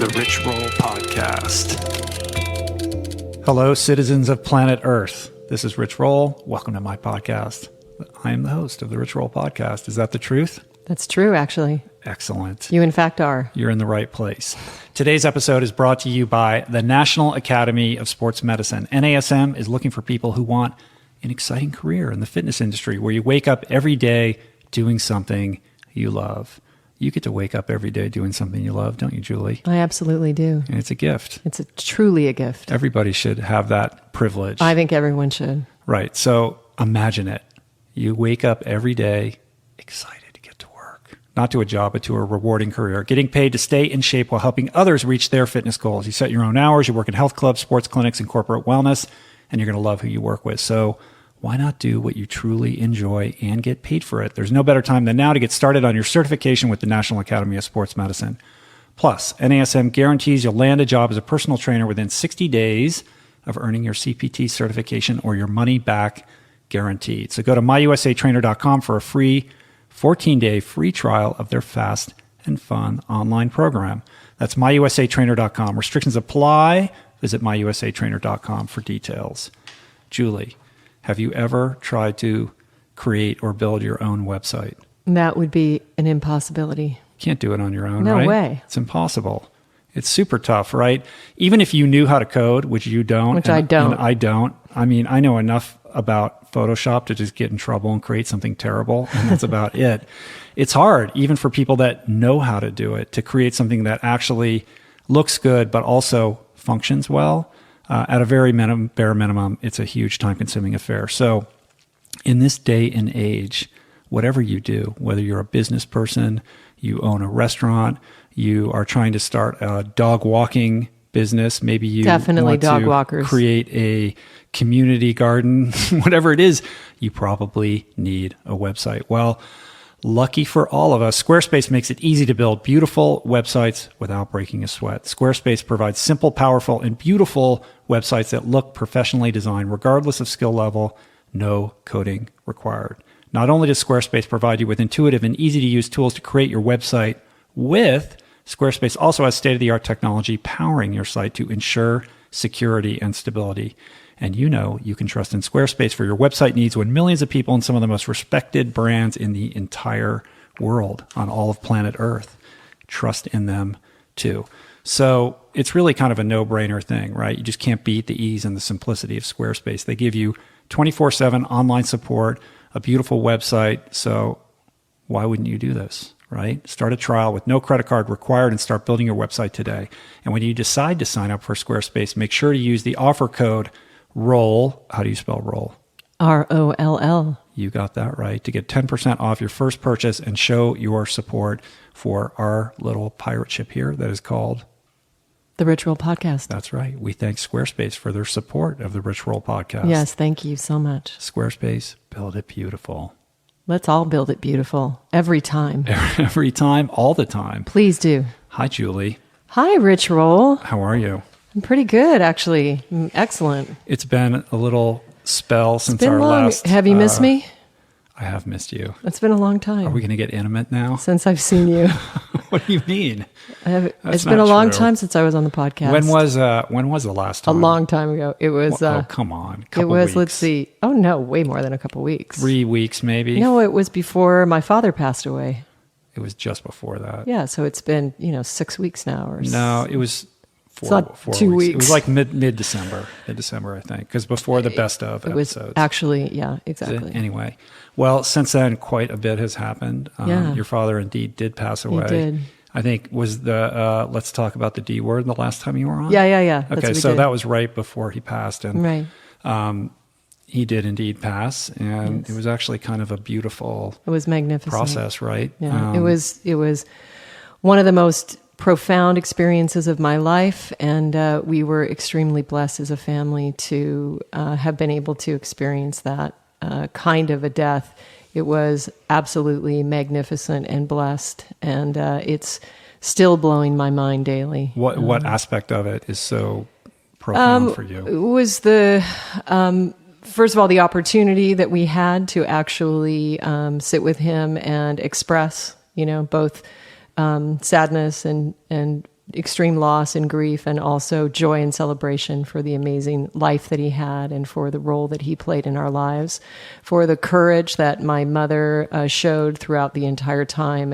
the Rich Roll Podcast. Hello, citizens of planet Earth. This is Rich Roll. Welcome to my podcast. I am the host of the Rich Roll Podcast. Is that the truth? That's true, actually. Excellent. You, in fact, are. You're in the right place. Today's episode is brought to you by the National Academy of Sports Medicine. NASM is looking for people who want an exciting career in the fitness industry where you wake up every day doing something you love. You get to wake up every day doing something you love, don't you, Julie? I absolutely do. And it's a gift. It's truly a gift. Everybody should have that privilege. I think everyone should. Right. So imagine it. You wake up every day excited to get to work. Not to a job, but to a rewarding career. Getting paid to stay in shape while helping others reach their fitness goals. You set your own hours. You work in health clubs, sports clinics, and corporate wellness, and you're going to love who you work with. So why not do what you truly enjoy and get paid for it? There's no better time than now to get started on your certification with the National Academy of Sports Medicine. Plus, NASM guarantees you'll land a job as a personal trainer within 60 days of earning your CPT certification or your money back guaranteed. So go to myusatrainer.com for a free 14-day free trial of their fast and fun online program. That's myusatrainer.com. Restrictions apply. Visit myusatrainer.com for details. Julie, have you ever tried to create or build your own website? That would be an impossibility. You can't do it on your own, No right? way. It's impossible. It's super tough, right? Even if you knew how to code, which you don't. Which I don't. And I don't. I mean, I know enough about Photoshop to just get in trouble and create something terrible, and that's about it. It's hard, even for people that know how to do it, to create something that actually looks good, but also functions well. At a very bare minimum, it's a huge time-consuming affair. So in this day and age, whatever you do, whether you're a business person, you own a restaurant, you are trying to start a dog walking business, maybe you Definitely want dog to walkers. Create a community garden, whatever it is, you probably need a website. Well, lucky for all of us, Squarespace makes it easy to build beautiful websites without breaking a sweat. Squarespace provides simple, powerful, and beautiful websites that look professionally designed, regardless of skill level, no coding required. Not only does Squarespace provide you with intuitive and easy-to-use tools to create your website with, Squarespace also has state-of-the-art technology powering your site to ensure security and stability. And you know you can trust in Squarespace for your website needs when millions of people and some of the most respected brands in the entire world on all of planet Earth trust in them too. So it's really kind of a no-brainer thing, right? You just can't beat the ease and the simplicity of Squarespace. They give you 24/7 online support, a beautiful website. So why wouldn't you do this, right? Start a trial with no credit card required and start building your website today. And when you decide to sign up for Squarespace, make sure to use the offer code ROLL. How do you spell roll? ROLL. You got that right. To get 10% off your first purchase and show your support for our little pirate ship here that is called The Rich Roll Podcast. That's right. We thank Squarespace for their support of the Rich Roll Podcast. Yes, thank you so much. Squarespace, build it beautiful. Let's all build it beautiful. Every time. Every time, all the time. Please do. Hi, Julie. Hi, Rich Roll. How are you? I'm pretty good, actually. Excellent. It's been a little spell since It's been our long. last... Have you missed me? I have missed you. It's been a long time. Are we going to get intimate now? Since I've seen you. What do you mean? It's been a long time since I was on the podcast. When was the last time? A long time ago. It was... oh, come on. It was, weeks. let's see. Oh, no, way more than a couple weeks. 3 weeks, maybe? No, it was before my father passed away. It was just before that. Yeah, so it's been, 6 weeks now. No, it was... It's not 2 weeks. It was like mid-December, I think, because before the best of episodes. It was actually, yeah, exactly. Anyway, well, since then, quite a bit has happened. Yeah. Your father indeed did pass away. He did. I think was the let's talk about the D word the last time you were on? Yeah. Okay, so that was right before he passed. And right. He did indeed pass, and Yes. it was actually kind of a beautiful It was magnificent. process, right? Yeah, it was one of the most profound experiences of my life, and we were extremely blessed as a family to have been able to experience that kind of a death. It was absolutely magnificent and blessed, and it's still blowing my mind daily. What aspect of it is so profound for you? It was the first of all, the opportunity that we had to actually sit with him and express, both sadness and extreme loss and grief, and also joy and celebration for the amazing life that he had and for the role that he played in our lives, for the courage that my mother showed throughout the entire time,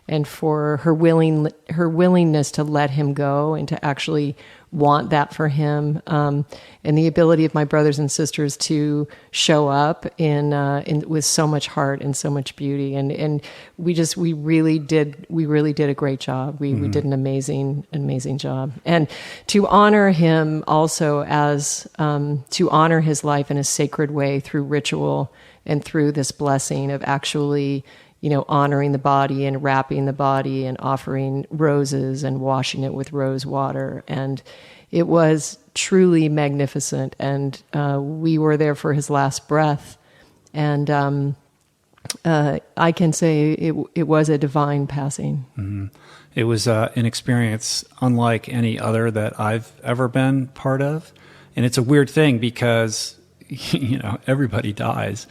and for her willingness to let him go and to actually want that for him, and the ability of my brothers and sisters to show up in with so much heart and so much beauty, and we really did a great job. We did an amazing job, and to honor him also as to honor his life in a sacred way through ritual and through this blessing of actually, honoring the body and wrapping the body and offering roses and washing it with rose water. And it was truly magnificent. And we were there for his last breath. And I can say it was a divine passing. Mm-hmm. It was an experience unlike any other that I've ever been part of. And it's a weird thing because, everybody dies.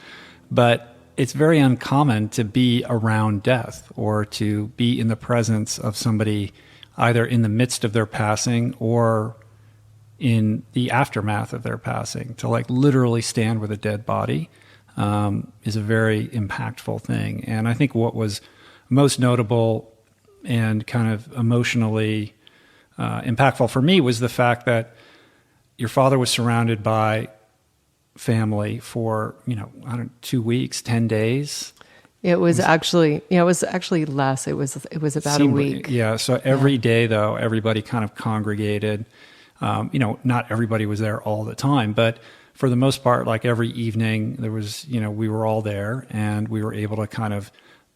But it's very uncommon to be around death or to be in the presence of somebody either in the midst of their passing or in the aftermath of their passing. To literally stand with a dead body is a very impactful thing. And I think what was most notable and kind of emotionally impactful for me was the fact that your father was surrounded by family for 2 weeks, 10 days. It was actually less. It was about a week. Yeah. So every day though, everybody kind of congregated. Not everybody was there all the time, but for the most part, every evening there was, we were all there and we were able to kind of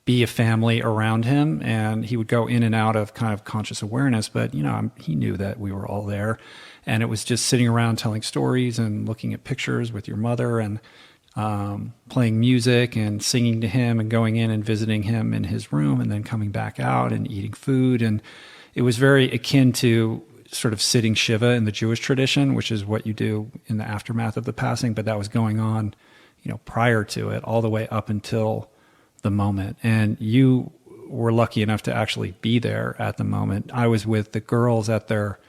be a family around him, and he would go in and out of kind of conscious awareness, but he knew that we were all there. And it was just sitting around telling stories and looking at pictures with your mother and playing music and singing to him and going in and visiting him in his room and then coming back out and eating food. And it was very akin to sort of sitting Shiva in the Jewish tradition, which is what you do in the aftermath of the passing. But that was going on, prior to it, all the way up until the moment. And you were lucky enough to actually be there at the moment. I was with the girls at their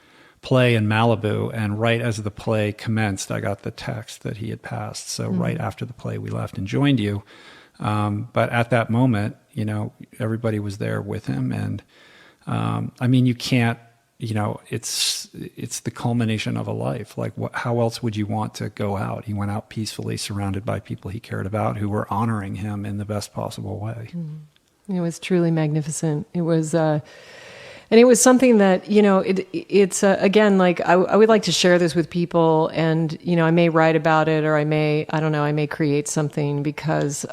play in Malibu, and right as the play commenced, I got the text that he had passed. So right after the play, we left and joined you. But at that moment, everybody was there with him. And you can't, it's the culmination of a life. How else would you want to go out? He went out peacefully, surrounded by people he cared about who were honoring him in the best possible way. It was truly magnificent. It was, and it was something that, it's again, I would like to share this with people, and, I may write about it, or I may create something, because,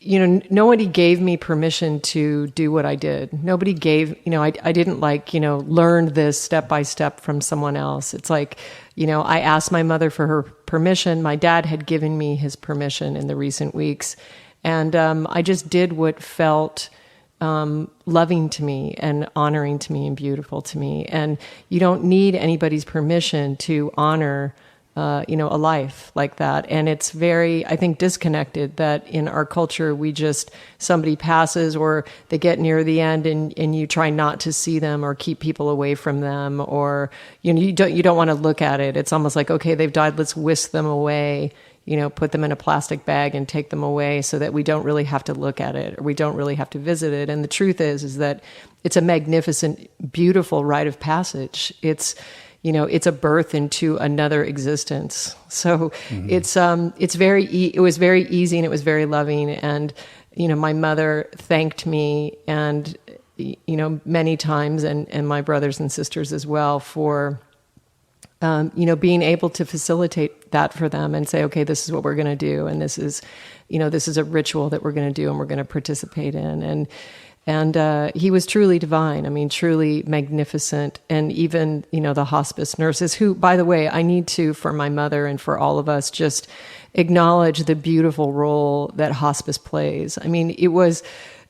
nobody gave me permission to do what I did. Nobody gave, I didn't learn this step by step from someone else. It's I asked my mother for her permission. My dad had given me his permission in the recent weeks. And I just did what felt loving to me and honoring to me and beautiful to me. And you don't need anybody's permission to honor a life like that. And it's very, I think, disconnected that in our culture, somebody passes or they get near the end and you try not to see them or keep people away from them, or, you don't want to look at it. It's almost like, okay, they've died, let's whisk them away, put them in a plastic bag and take them away so that we don't really have to look at it or we don't really have to visit it. And the truth is that it's a magnificent, beautiful rite of passage. It's a birth into another existence. So it was very easy and it was very loving. And, my mother thanked me and, many times, and my brothers and sisters as well, for, being able to facilitate that for them and say, okay, this is what we're going to do. And this is a ritual that we're going to do and we're going to participate in. And he was truly divine. Truly magnificent. And even, the hospice nurses who, by the way, I need to, for my mother and for all of us, just acknowledge the beautiful role that hospice plays. It was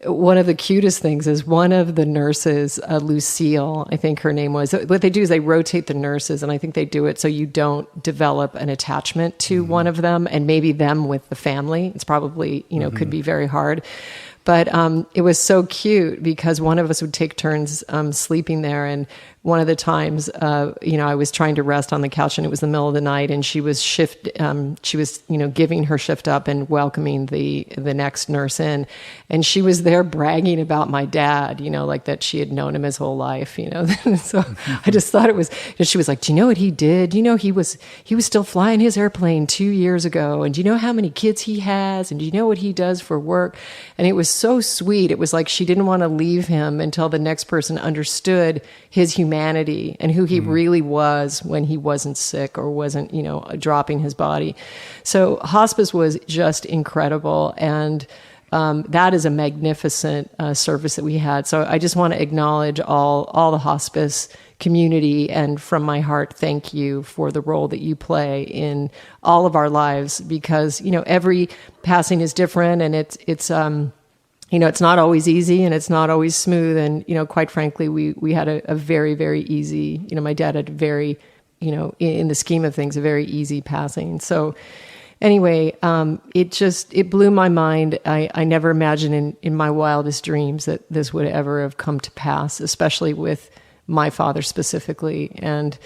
one of the cutest things is one of the nurses, Lucille, I think her name was, what they do is they rotate the nurses, and I think they do it so you don't develop an attachment to one of them and maybe them with the family. It's probably, could be very hard. But it was so cute because one of us would take turns sleeping there. And one of the times, I was trying to rest on the couch and it was the middle of the night, and she was giving her shift up and welcoming the next nurse in. And she was there bragging about my dad, like that she had known him his whole life, So I just thought it was, she was like, do you know what he did? He was still flying his airplane 2 years ago. And do you know how many kids he has? And do you know what he does for work? And it was so sweet. It was like she didn't want to leave him until the next person understood his humanity and who he really was when he wasn't sick or wasn't, dropping his body. So hospice was just incredible. And that is a magnificent service that we had. So I just want to acknowledge all the hospice community, and from my heart, thank you for the role that you play in all of our lives, because every passing is different, and it's not always easy and it's not always smooth, and quite frankly, we had a very, very easy. My dad had very, in the scheme of things, a very easy passing. So anyway, it blew my mind. I never imagined in my wildest dreams that this would ever have come to pass, especially with my father specifically. And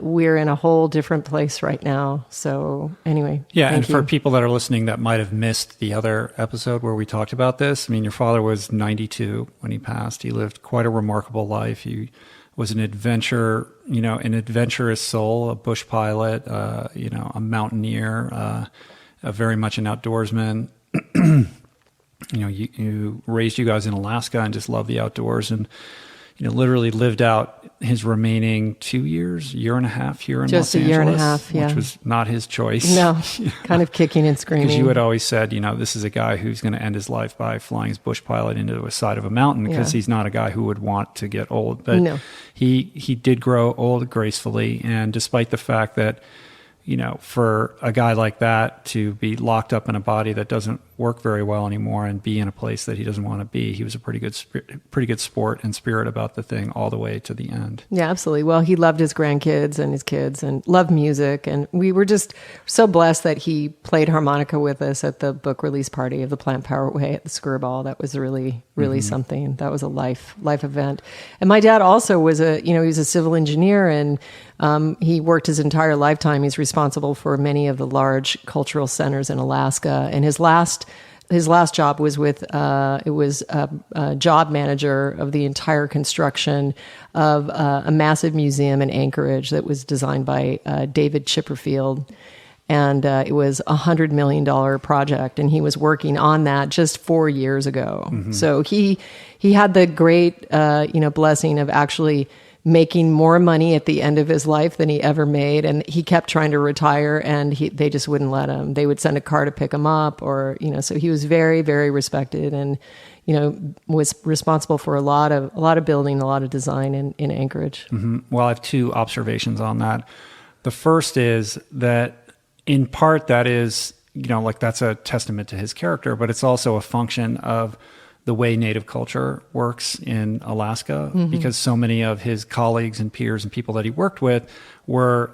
we're in a whole different place right now. So anyway. Yeah. And you. For people that are listening that might have missed the other episode where we talked about this, I mean, your father was 92 when he passed. He lived quite a remarkable life. He was an adventurous soul, a bush pilot, a mountaineer, very much an outdoorsman. You raised you guys in Alaska and just loved the outdoors, and literally lived out his remaining 2 years, year and a half here in Just Los Angeles. Just a year and a half, yeah. Which was not his choice. No, kind of kicking and screaming. Because you had always said, this is a guy who's going to end his life by flying his bush pilot into the side of a mountain, because he's not a guy who would want to get old. But no. He did grow old gracefully, and despite the fact that, for a guy like that to be locked up in a body that doesn't work very well anymore and be in a place that he doesn't want to be, he was a pretty good sport and spirit about the thing all the way to the end. Yeah, absolutely. Well, he loved his grandkids and his kids and loved music. And we were just so blessed that he played harmonica with us at the book release party of the Plant Power Way at the Screwball. That was really, really something. That was a life event. And my dad also was he was a civil engineer, and he worked his entire lifetime. He's responsible for many of the large cultural centers in Alaska. And his last job was with a job manager of the entire construction of a massive museum in Anchorage that was designed by David Chipperfield. And it was $100 million project, and he was working on that just 4 years ago. Mm-hmm. So he had the great blessing of actually making more money at the end of his life than he ever made. And he kept trying to retire, and they just wouldn't let him. They would send a car to pick him up, or, so he was very, very respected, and, was responsible for a lot of building, a lot of design in Anchorage. Mm-hmm. Well, I have two observations on that. The first is that in part that is, that's a testament to his character, but it's also a function of the way Native culture works in Alaska, because so many of his colleagues and peers and people that he worked with were,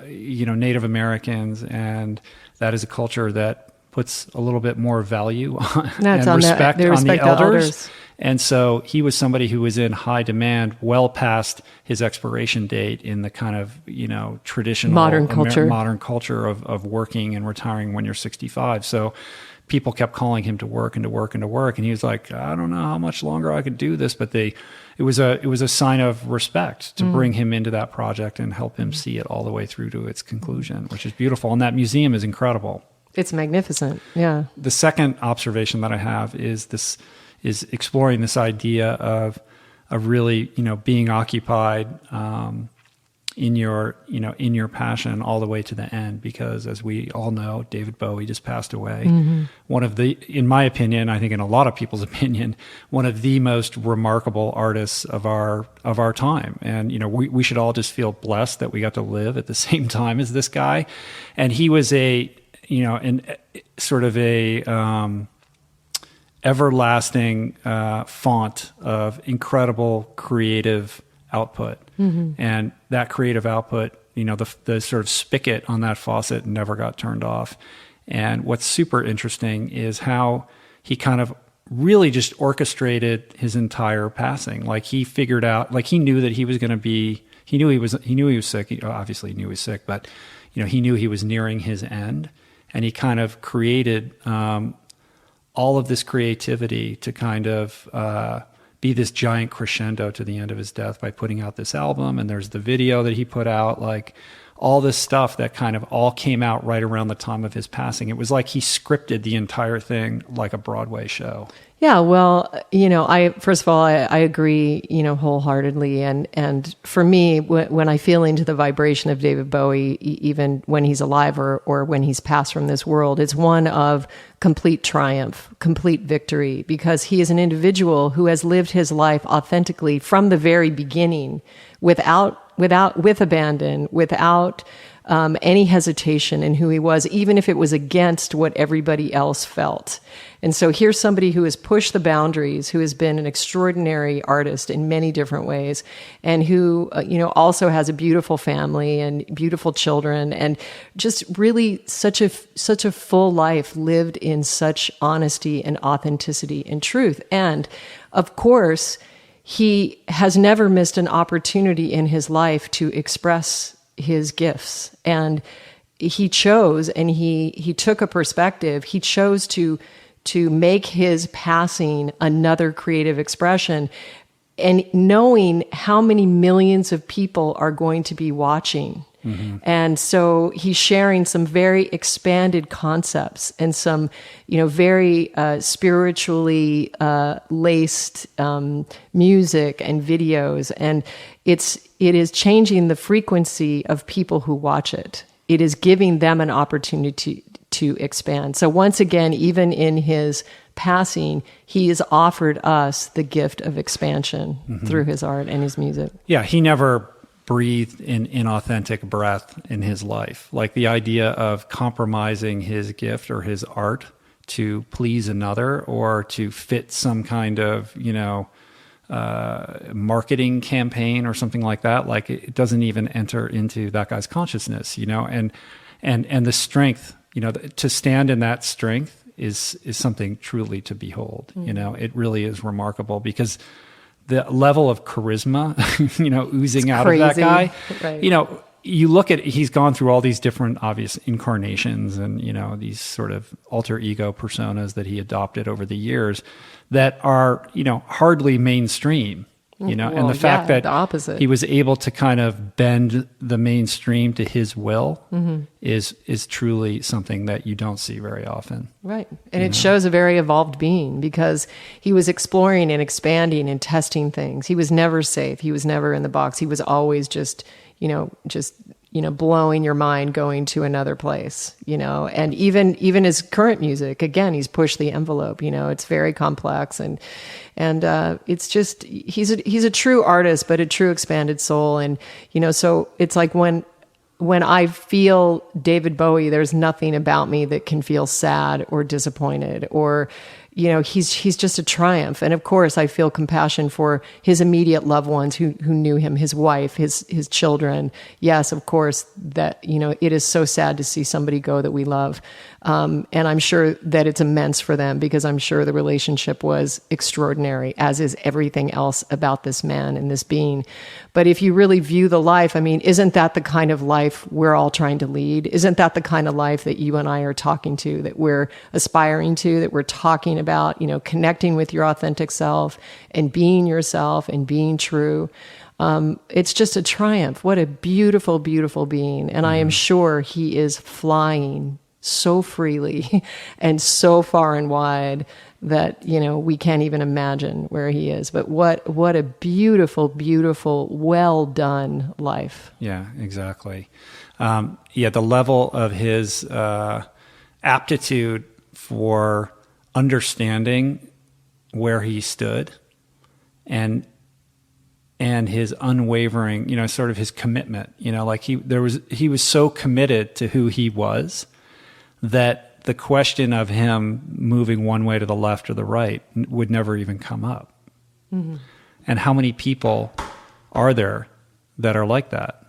Native Americans, and that is a culture that puts a little bit more value on and respect on the elders. And so he was somebody who was in high demand well past his expiration date in the kind of, traditional modern culture of working and retiring when you're 65. So people kept calling him to work and to work and to work, and he was like, I don't know how much longer I could do this. But it was a sign of respect to bring him into that project and help him see it all the way through to its conclusion, which is beautiful. And that museum is incredible. It's magnificent. Yeah. The second observation that I have is exploring this idea of really, being occupied in your passion all the way to the end, because as we all know, David Bowie just passed away. Mm-hmm. One of the, in my opinion, I think in a lot of people's opinion, one of the most remarkable artists of our time. And, we should all just feel blessed that we got to live at the same time as this guy. And he was everlasting font of incredible creative output. Mm-hmm. And that creative output, the sort of spigot on that faucet never got turned off. And what's super interesting is how he kind of really just orchestrated his entire passing. Like he figured out, like he knew that he was going to be, he knew he was sick. He obviously knew he was sick, but he knew he was nearing his end, and he kind of created all of this creativity to kind of be this giant crescendo to the end of his death by putting out this album. And there's the video that he put out, like all this stuff that kind of all came out right around the time of his passing. It was like he scripted the entire thing like a Broadway show. Yeah, well, first of all, I agree, wholeheartedly. And for me, when I feel into the vibration of David Bowie, even when he's alive or when he's passed from this world, it's one of complete triumph, complete victory, because he is an individual who has lived his life authentically from the very beginning, with abandon, without any hesitation in who he was, even if it was against what everybody else felt. And so here's somebody who has pushed the boundaries, who has been an extraordinary artist in many different ways, and who, also has a beautiful family and beautiful children, and just really such a full life lived in such honesty and authenticity and truth. And of course, he has never missed an opportunity in his life to express his gifts. And he chose, and he took a perspective. He chose to make his passing another creative expression, and knowing how many millions of people are going to be watching. Mm-hmm. And so he's sharing some very expanded concepts and some, very spiritually laced music and videos. And it is changing the frequency of people who watch it. It is giving them an opportunity to expand. So once again, even in his passing, he has offered us the gift of expansion through his art and his music. Yeah, he never breathed in inauthentic breath in his life. Like the idea of compromising his gift or his art to please another or to fit some kind of, marketing campaign or something like that. Like it doesn't even enter into that guy's consciousness, and the strength, to stand in that strength is something truly to behold. It really is remarkable, because the level of charisma, oozing out of that guy, right. You look at, he's gone through all these different obvious incarnations and, these sort of alter ego personas that he adopted over the years that are, hardly mainstream, and the fact that the opposite. He was able to kind of bend the mainstream to his will is truly something that you don't see very often. Right. And it shows a very evolved being, because he was exploring and expanding and testing things. He was never safe. He was never in the box. He was always just blowing your mind, going to another place, and even his current music, again, he's pushed the envelope, it's very complex, and it's just, he's a true artist, but a true expanded soul. And, so it's like when I feel David Bowie, there's nothing about me that can feel sad or disappointed, or, he's just a triumph. And of course, I feel compassion for his immediate loved ones who knew him, his wife, his children. Yes, of course, that, it is so sad to see somebody go that we love. And I'm sure that it's immense for them, because I'm sure the relationship was extraordinary, as is everything else about this man and this being. But if you really view the life, isn't that the kind of life we're all trying to lead? Isn't that the kind of life that you and I are talking to, that we're aspiring to, that we're talking about, connecting with your authentic self and being yourself and being true? It's just a triumph. What a beautiful, beautiful being. And I am sure he is flying so freely and so far and wide that, we can't even imagine where he is. But what a beautiful, beautiful, well done life. Yeah, exactly. The level of his aptitude for understanding where he stood and his unwavering, sort of his commitment, like he was so committed to who he was that the question of him moving one way to the left or the right would never even come up. Mm-hmm. And how many people are there that are like that?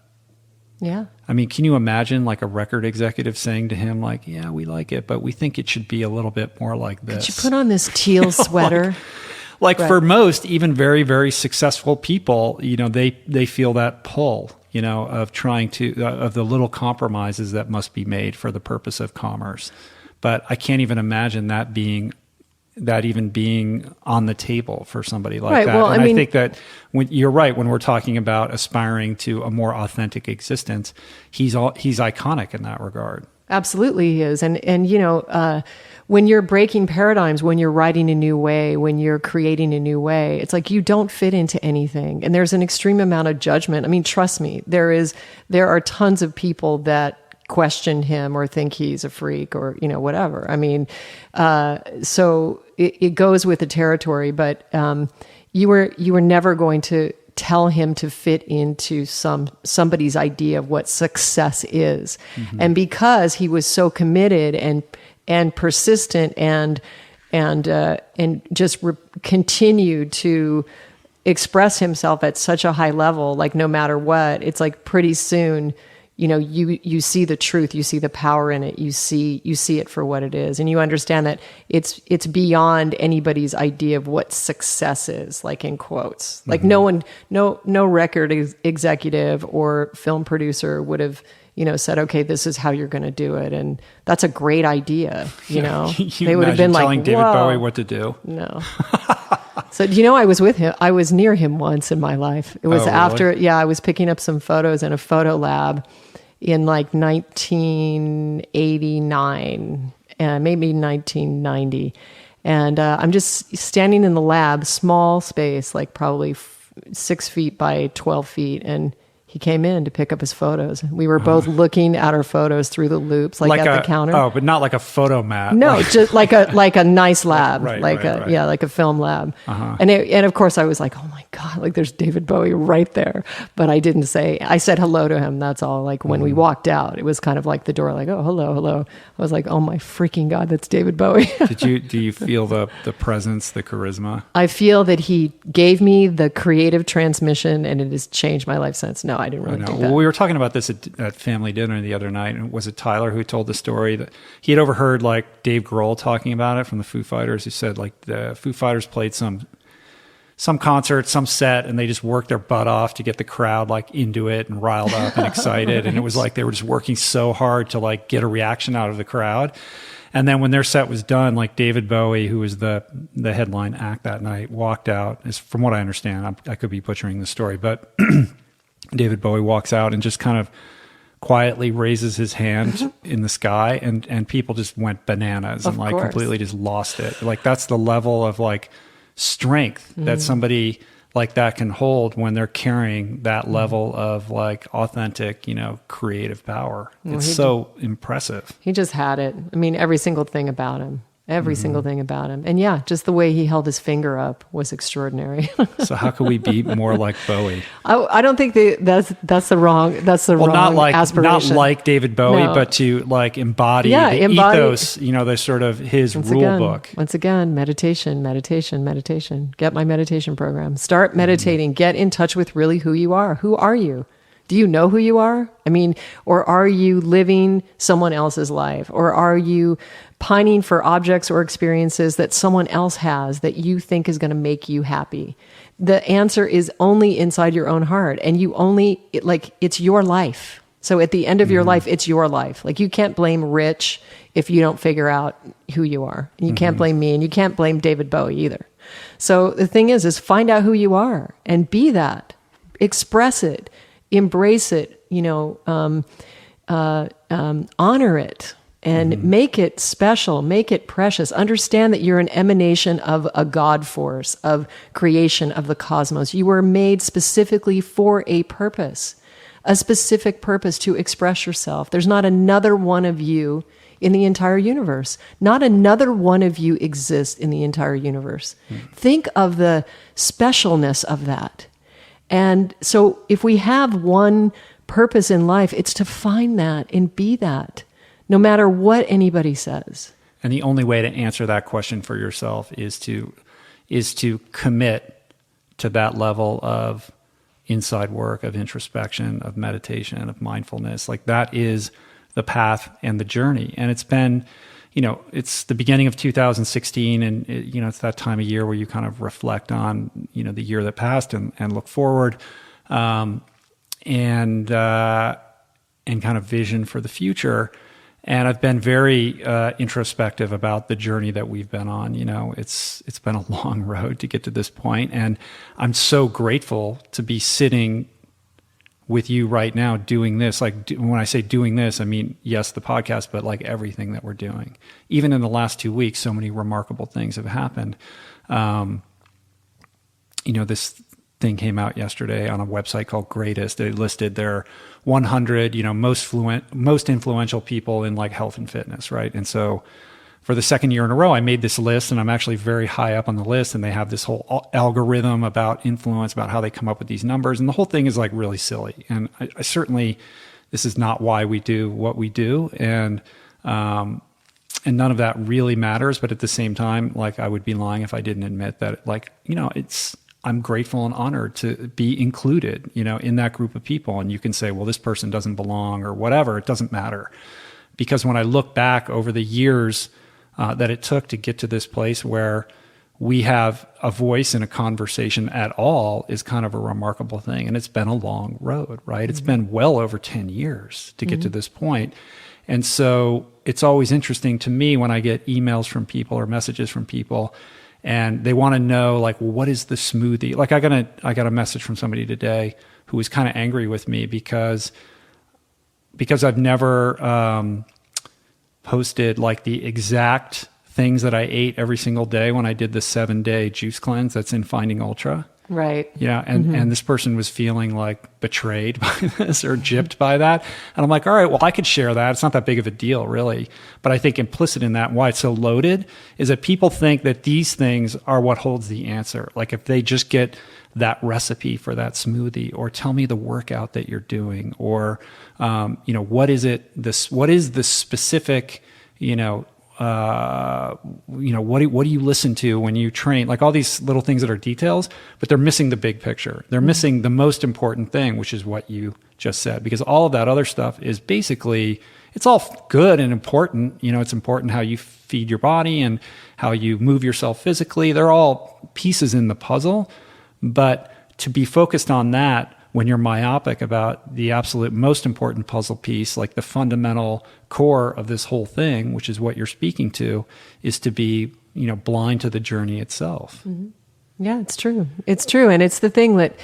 Yeah. I mean, can you imagine like a record executive saying to him, like, yeah, we like it, but we think it should be a little bit more like this. Could you put on this teal sweater? Like Right. for most, even very, very successful people, they feel that pull, of trying to, of the little compromises that must be made for the purpose of commerce. But I can't even imagine that even being on the table for somebody like Right, that. well, And I mean- I think that you're right, when we're talking about aspiring to a more authentic existence, he's iconic in that regard. Absolutely he is. And when you're breaking paradigms, when you're writing a new way, when you're creating a new way, it's like you don't fit into anything. And there's an extreme amount of judgment. I mean, trust me, there are tons of people that question him or think he's a freak or, whatever. I mean, so it goes with the territory, but you were never going to tell him to fit into somebody's idea of what success is. Mm-hmm. And because he was so committed and persistent and just continued to express himself at such a high level, like no matter what, it's like pretty soon, you see the truth, you see the power in it, you see it for what it is, and you understand that it's beyond anybody's idea of what success is, like in quotes. Like no record executive or film producer would have said, okay, this is how you're going to do it, and that's a great idea. They would have been like, telling David Bowie what to do. No. So, I was with him. I was near him once in my life. It was after, really? I was picking up some photos in a photo lab in like 1989, maybe 1990. And I'm just standing in the lab, small space, like probably 6 feet by 12 feet. And he came in to pick up his photos. We were both looking at our photos through the loops, like at the counter. Oh, but not like a photo mat. No, just like a nice lab, Right. like a film lab. Uh-huh. And of course I was like, oh my God, like there's David Bowie right there. But I didn't say, I said hello to him. That's all. Like when we walked out, it was kind of like the door, like, oh, hello. I was like, oh my freaking God, that's David Bowie. Do you feel the presence, the charisma? I feel that he gave me the creative transmission and it has changed my life since. No, I didn't really think that. Well, we were talking about this at family dinner the other night, and was it Tyler who told the story that he had overheard like Dave Grohl talking about it from the Foo Fighters, who said like the Foo Fighters played some concert, some set, and they just worked their butt off to get the crowd like into it and riled up and excited. Right. And it was like they were just working so hard to like get a reaction out of the crowd. And then when their set was done, like David Bowie, who was the headline act that night, walked out. From what I understand, I could be butchering the story, but David Bowie walks out and just kind of quietly raises his hand in the sky, and people just went bananas and like completely just lost it. Like that's the level of like strength that somebody like that can hold when they're carrying that level of like authentic, creative power. Well, it's so impressive. He just had it. I mean, every single thing about him. Single thing about him. And just the way he held his finger up was extraordinary. So how could we be more like Bowie? I don't think that's the wrong aspiration. Not like David Bowie, but to like embody the ethos, the sort of his rule book. Once again, meditation. Get my meditation program. Start meditating. Get in touch with really who you are. Who are you? Do you know who you are? I mean, or are you living someone else's life? Or are you pining for objects or experiences that someone else has that you think is going to make you happy? The answer is only inside your own heart. And it's your life. So at the end of your life, it's your life. Like you can't blame Rich if you don't figure out who you are. And you can't blame me, and you can't blame David Bowie either. So the thing is find out who you are and be that. Express it. Embrace it, honor it, and make it special, make it precious. Understand that you're an emanation of a God force, of creation, of the cosmos. You were made specifically for a specific purpose to express yourself. There's not another one of you in the entire universe. Not another one of you exists in the entire universe. Think of the specialness of that. And so if we have one purpose in life, it's to find that and be that, no matter what anybody says. And the only way to answer that question for yourself is to commit to that level of inside work, of introspection, of meditation, of mindfulness. Like that is the path and the journey. And it's been, it's the beginning of 2016, and it's that time of year where you kind of reflect on, the year that passed and look forward, and kind of vision for the future. And I've been very introspective about the journey that we've been on. It's been a long road to get to this point, and I'm so grateful to be sitting with you right now doing this. Like when I say doing this, I mean, yes, the podcast, but like everything that we're doing. Even in the last 2 weeks, so many remarkable things have happened. This thing came out yesterday on a website called Greatest. They listed their 100, most influential people in like health and fitness, right? And so for the second year in a row, I made this list, and I'm actually very high up on the list, and they have this whole algorithm about influence, about how they come up with these numbers, and the whole thing is like really silly. And I certainly, this is not why we do what we do, and none of that really matters. But at the same time, like I would be lying if I didn't admit that, like, I'm grateful and honored to be included, in that group of people. And you can say, well, this person doesn't belong or whatever. It doesn't matter. Because when I look back over the years that it took to get to this place where we have a voice in a conversation at all is kind of a remarkable thing. And it's been a long road, right? Mm-hmm. It's been well over 10 years to get to this point. And so it's always interesting to me when I get emails from people or messages from people, and they want to know, like, well, what is the smoothie? Like I got a message from somebody today who was kind of angry with me because I've never posted like the exact things that I ate every single day when I did the 7-day juice cleanse that's in Finding Ultra. Right. And this person was feeling like betrayed by this or gypped by that. And I'm like, all right, well, I could share that. It's not that big of a deal, really. But I think implicit in that, why it's so loaded, is that people think that these things are what holds the answer. Like if they just get that recipe for that smoothie, or tell me the workout that you're doing, or, what is the specific, what do you listen to when you train? Like all these little things that are details, but they're missing the big picture. They're missing the most important thing, which is what you just said, because all of that other stuff is basically, it's all good and important. It's important how you feed your body and how you move yourself physically. They're all pieces in the puzzle, but to be focused on that when you're myopic about the absolute most important puzzle piece, like the fundamental core of this whole thing, which is what you're speaking to, is to be, blind to the journey itself. Mm-hmm. Yeah, it's true. It's true. And it's the thing that,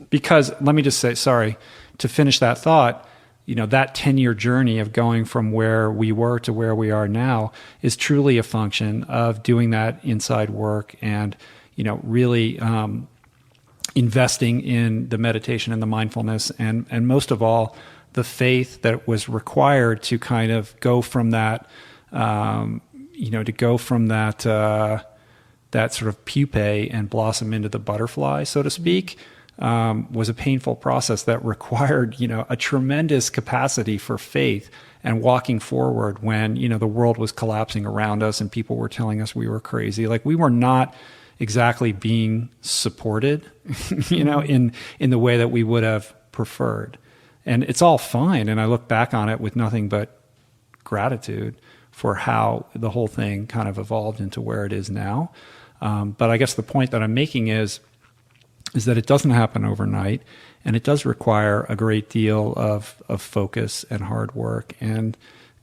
because let me just say, sorry, to finish that thought, that 10-year journey of going from where we were to where we are now is truly a function of doing that inside work and, really, investing in the meditation and the mindfulness, and most of all, the faith that was required to kind of go from that, that sort of pupae and blossom into the butterfly, so to speak, was a painful process that required, a tremendous capacity for faith and walking forward when, the world was collapsing around us and people were telling us we were crazy. Like we were not exactly being supported, in the way that we would have preferred. And it's all fine. And I look back on it with nothing but gratitude for how the whole thing kind of evolved into where it is now. But I guess the point that I'm making is that it doesn't happen overnight, and it does require a great deal of focus and hard work and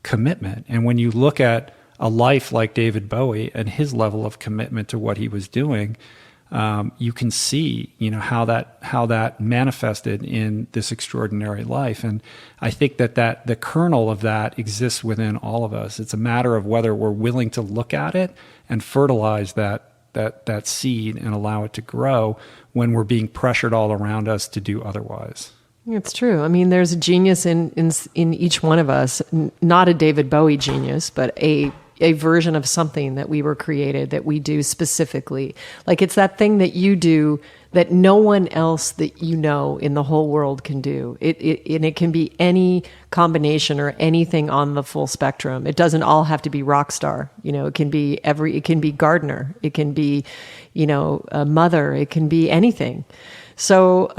commitment. And when you look at a life like David Bowie and his level of commitment to what he was doing, you can see, how that manifested in this extraordinary life. And I think that the kernel of that exists within all of us. It's a matter of whether we're willing to look at it and fertilize that seed and allow it to grow when we're being pressured all around us to do otherwise. It's true. I mean, there's a genius in each one of us, not a David Bowie genius, but a version of something that we were created, that we do specifically. Like it's that thing that you do that no one else that in the whole world can do. It can be any combination or anything on the full spectrum. It doesn't all have to be rock star. It can be it can be gardener. It can be, a mother. It can be anything. So,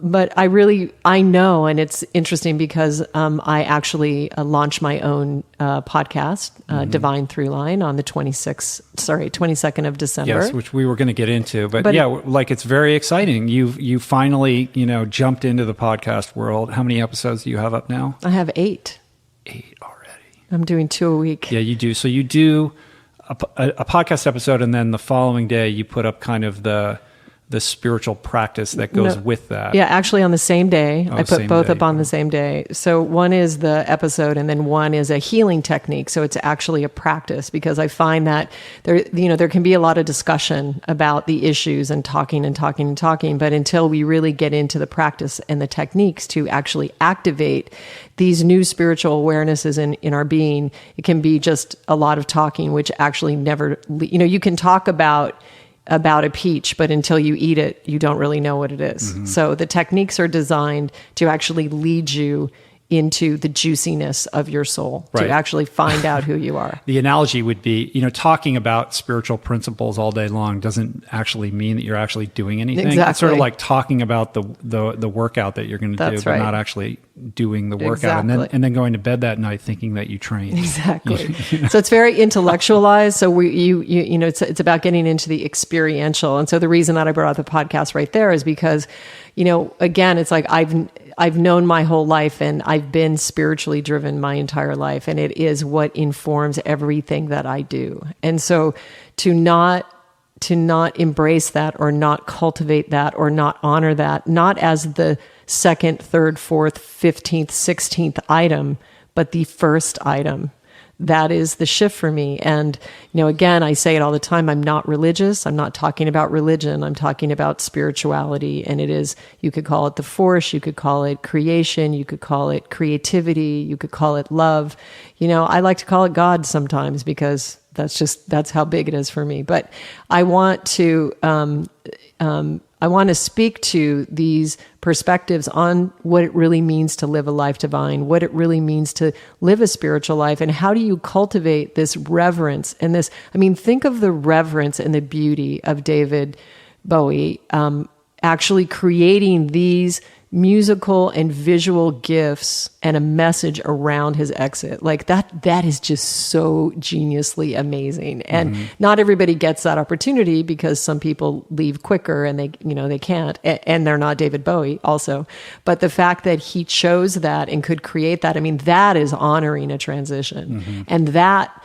but I know, and it's interesting because I actually launched my own podcast, Divine Throughline, on the 22nd of December. Yes, which we were going to get into, but yeah, like it's very exciting. You finally, jumped into the podcast world. How many episodes do you have up now? I have 8. 8 already. I'm doing 2 a week. Yeah, you do. So you do a podcast episode, and then the following day you put up kind of the spiritual practice that goes with that. Yeah, actually on the same day. I put both up on the same day. So one is the episode, and then one is a healing technique. So it's actually a practice, because I find that there can be a lot of discussion about the issues and talking, but until we really get into the practice and the techniques to actually activate these new spiritual awarenesses in our being, it can be just a lot of talking, which actually never, you can talk about a peach, but until you eat it, you don't really know what it is. Mm-hmm. So the techniques are designed to actually lead you into the juiciness of your soul, to actually find out who you are. The analogy would be, talking about spiritual principles all day long doesn't actually mean that you're actually doing anything. Exactly. It's sort of like talking about the workout that you're going to do, but not actually doing the workout, and then going to bed that night thinking that you trained. Exactly. So it's very intellectualized. So it's about getting into the experiential. And so the reason that I brought out the podcast right there is because, again, it's like I've known my whole life, and I've been spiritually driven my entire life, and it is what informs everything that I do. And so to not embrace that, or not cultivate that, or not honor that, not as the second, third, fourth, 15th, 16th item, but the first item. That is the shift for me. And, again, I say it all the time. I'm not religious. I'm not talking about religion. I'm talking about spirituality. And it is, you could call it the force. You could call it creation. You could call it creativity. You could call it love. I like to call it God sometimes, because that's how big it is for me. But I want to speak to these perspectives on what it really means to live a life divine, what it really means to live a spiritual life, and how do you cultivate this reverence and this. Think of the reverence and the beauty of David Bowie actually creating these musical and visual gifts and a message around his exit. Like that is just so geniusly amazing. And not everybody gets that opportunity, because some people leave quicker and they can't, and they're not David Bowie also. But the fact that he chose that and could create that, that is honoring a transition. Mm-hmm. And that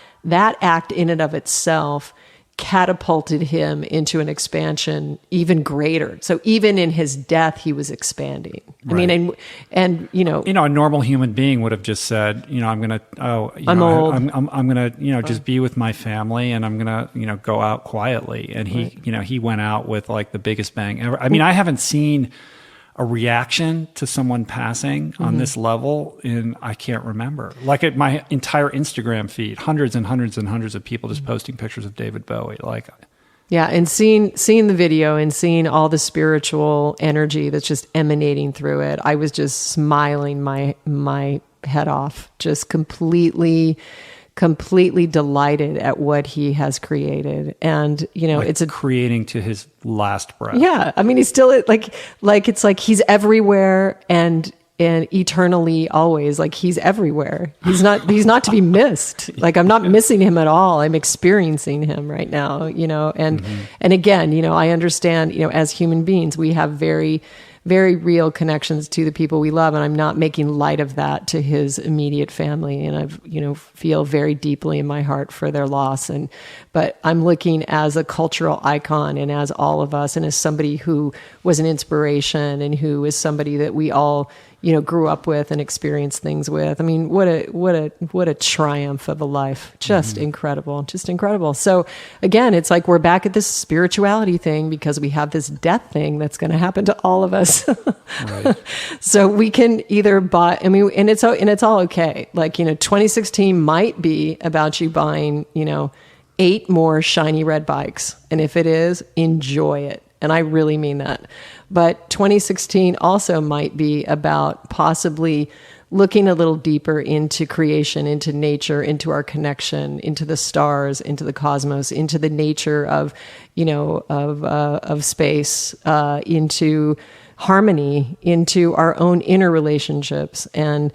act in and of itself catapulted him into an expansion even greater. So even in his death, he was expanding. Right. And a normal human being would have just said, I'm gonna just be with my family, and I'm gonna go out quietly. And he went out with like the biggest bang ever. I haven't seen a reaction to someone passing on this level I can't remember. Like at my entire Instagram feed, hundreds and hundreds and hundreds of people just posting pictures of David Bowie. Yeah, and seeing the video and seeing all the spiritual energy that's just emanating through it, I was just smiling my head off, just completely delighted at what he has created. And it's creating to his last breath. Yeah, he's still like it's like he's everywhere and eternally always. Like he's everywhere. He's not to be missed. Like I'm not missing him at all. I'm experiencing him right now. And again, I understand. As human beings, we have very, very real connections to the people we love, and I'm not making light of that to his immediate family. And I've, feel very deeply in my heart for their loss. But I'm looking as a cultural icon, and as all of us, and as somebody who was an inspiration, and who is somebody that we all, grew up with and experienced things with. What a triumph of a life. Just incredible. Just incredible. So again, it's like we're back at this spirituality thing, because we have this death thing that's going to happen to all of us. Right. So we can either buy, and it's all okay. Like, 2016 might be about you buying, 8 more shiny red bikes. And if it is, enjoy it. And I really mean that. But 2016 also might be about possibly looking a little deeper into creation, into nature, into our connection, into the stars, into the cosmos, into the nature of, of space, into harmony, into our own inner relationships, and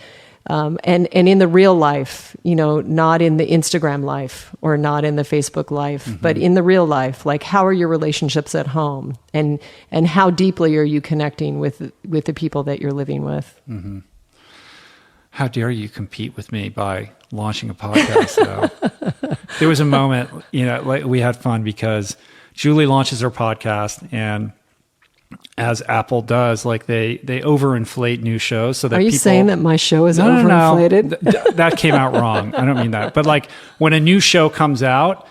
in the real life, not in the Instagram life or not in the Facebook life, but in the real life. Like, how are your relationships at home, and how deeply are you connecting with the people that you're living with? Mm-hmm. How dare you compete with me by launching a podcast, though? There was a moment, like we had fun because Julie launches her podcast, and as Apple does, like they overinflate new shows so that Are you people, saying that my show is overinflated? No. That came out wrong. I don't mean that. But like when a new show comes out,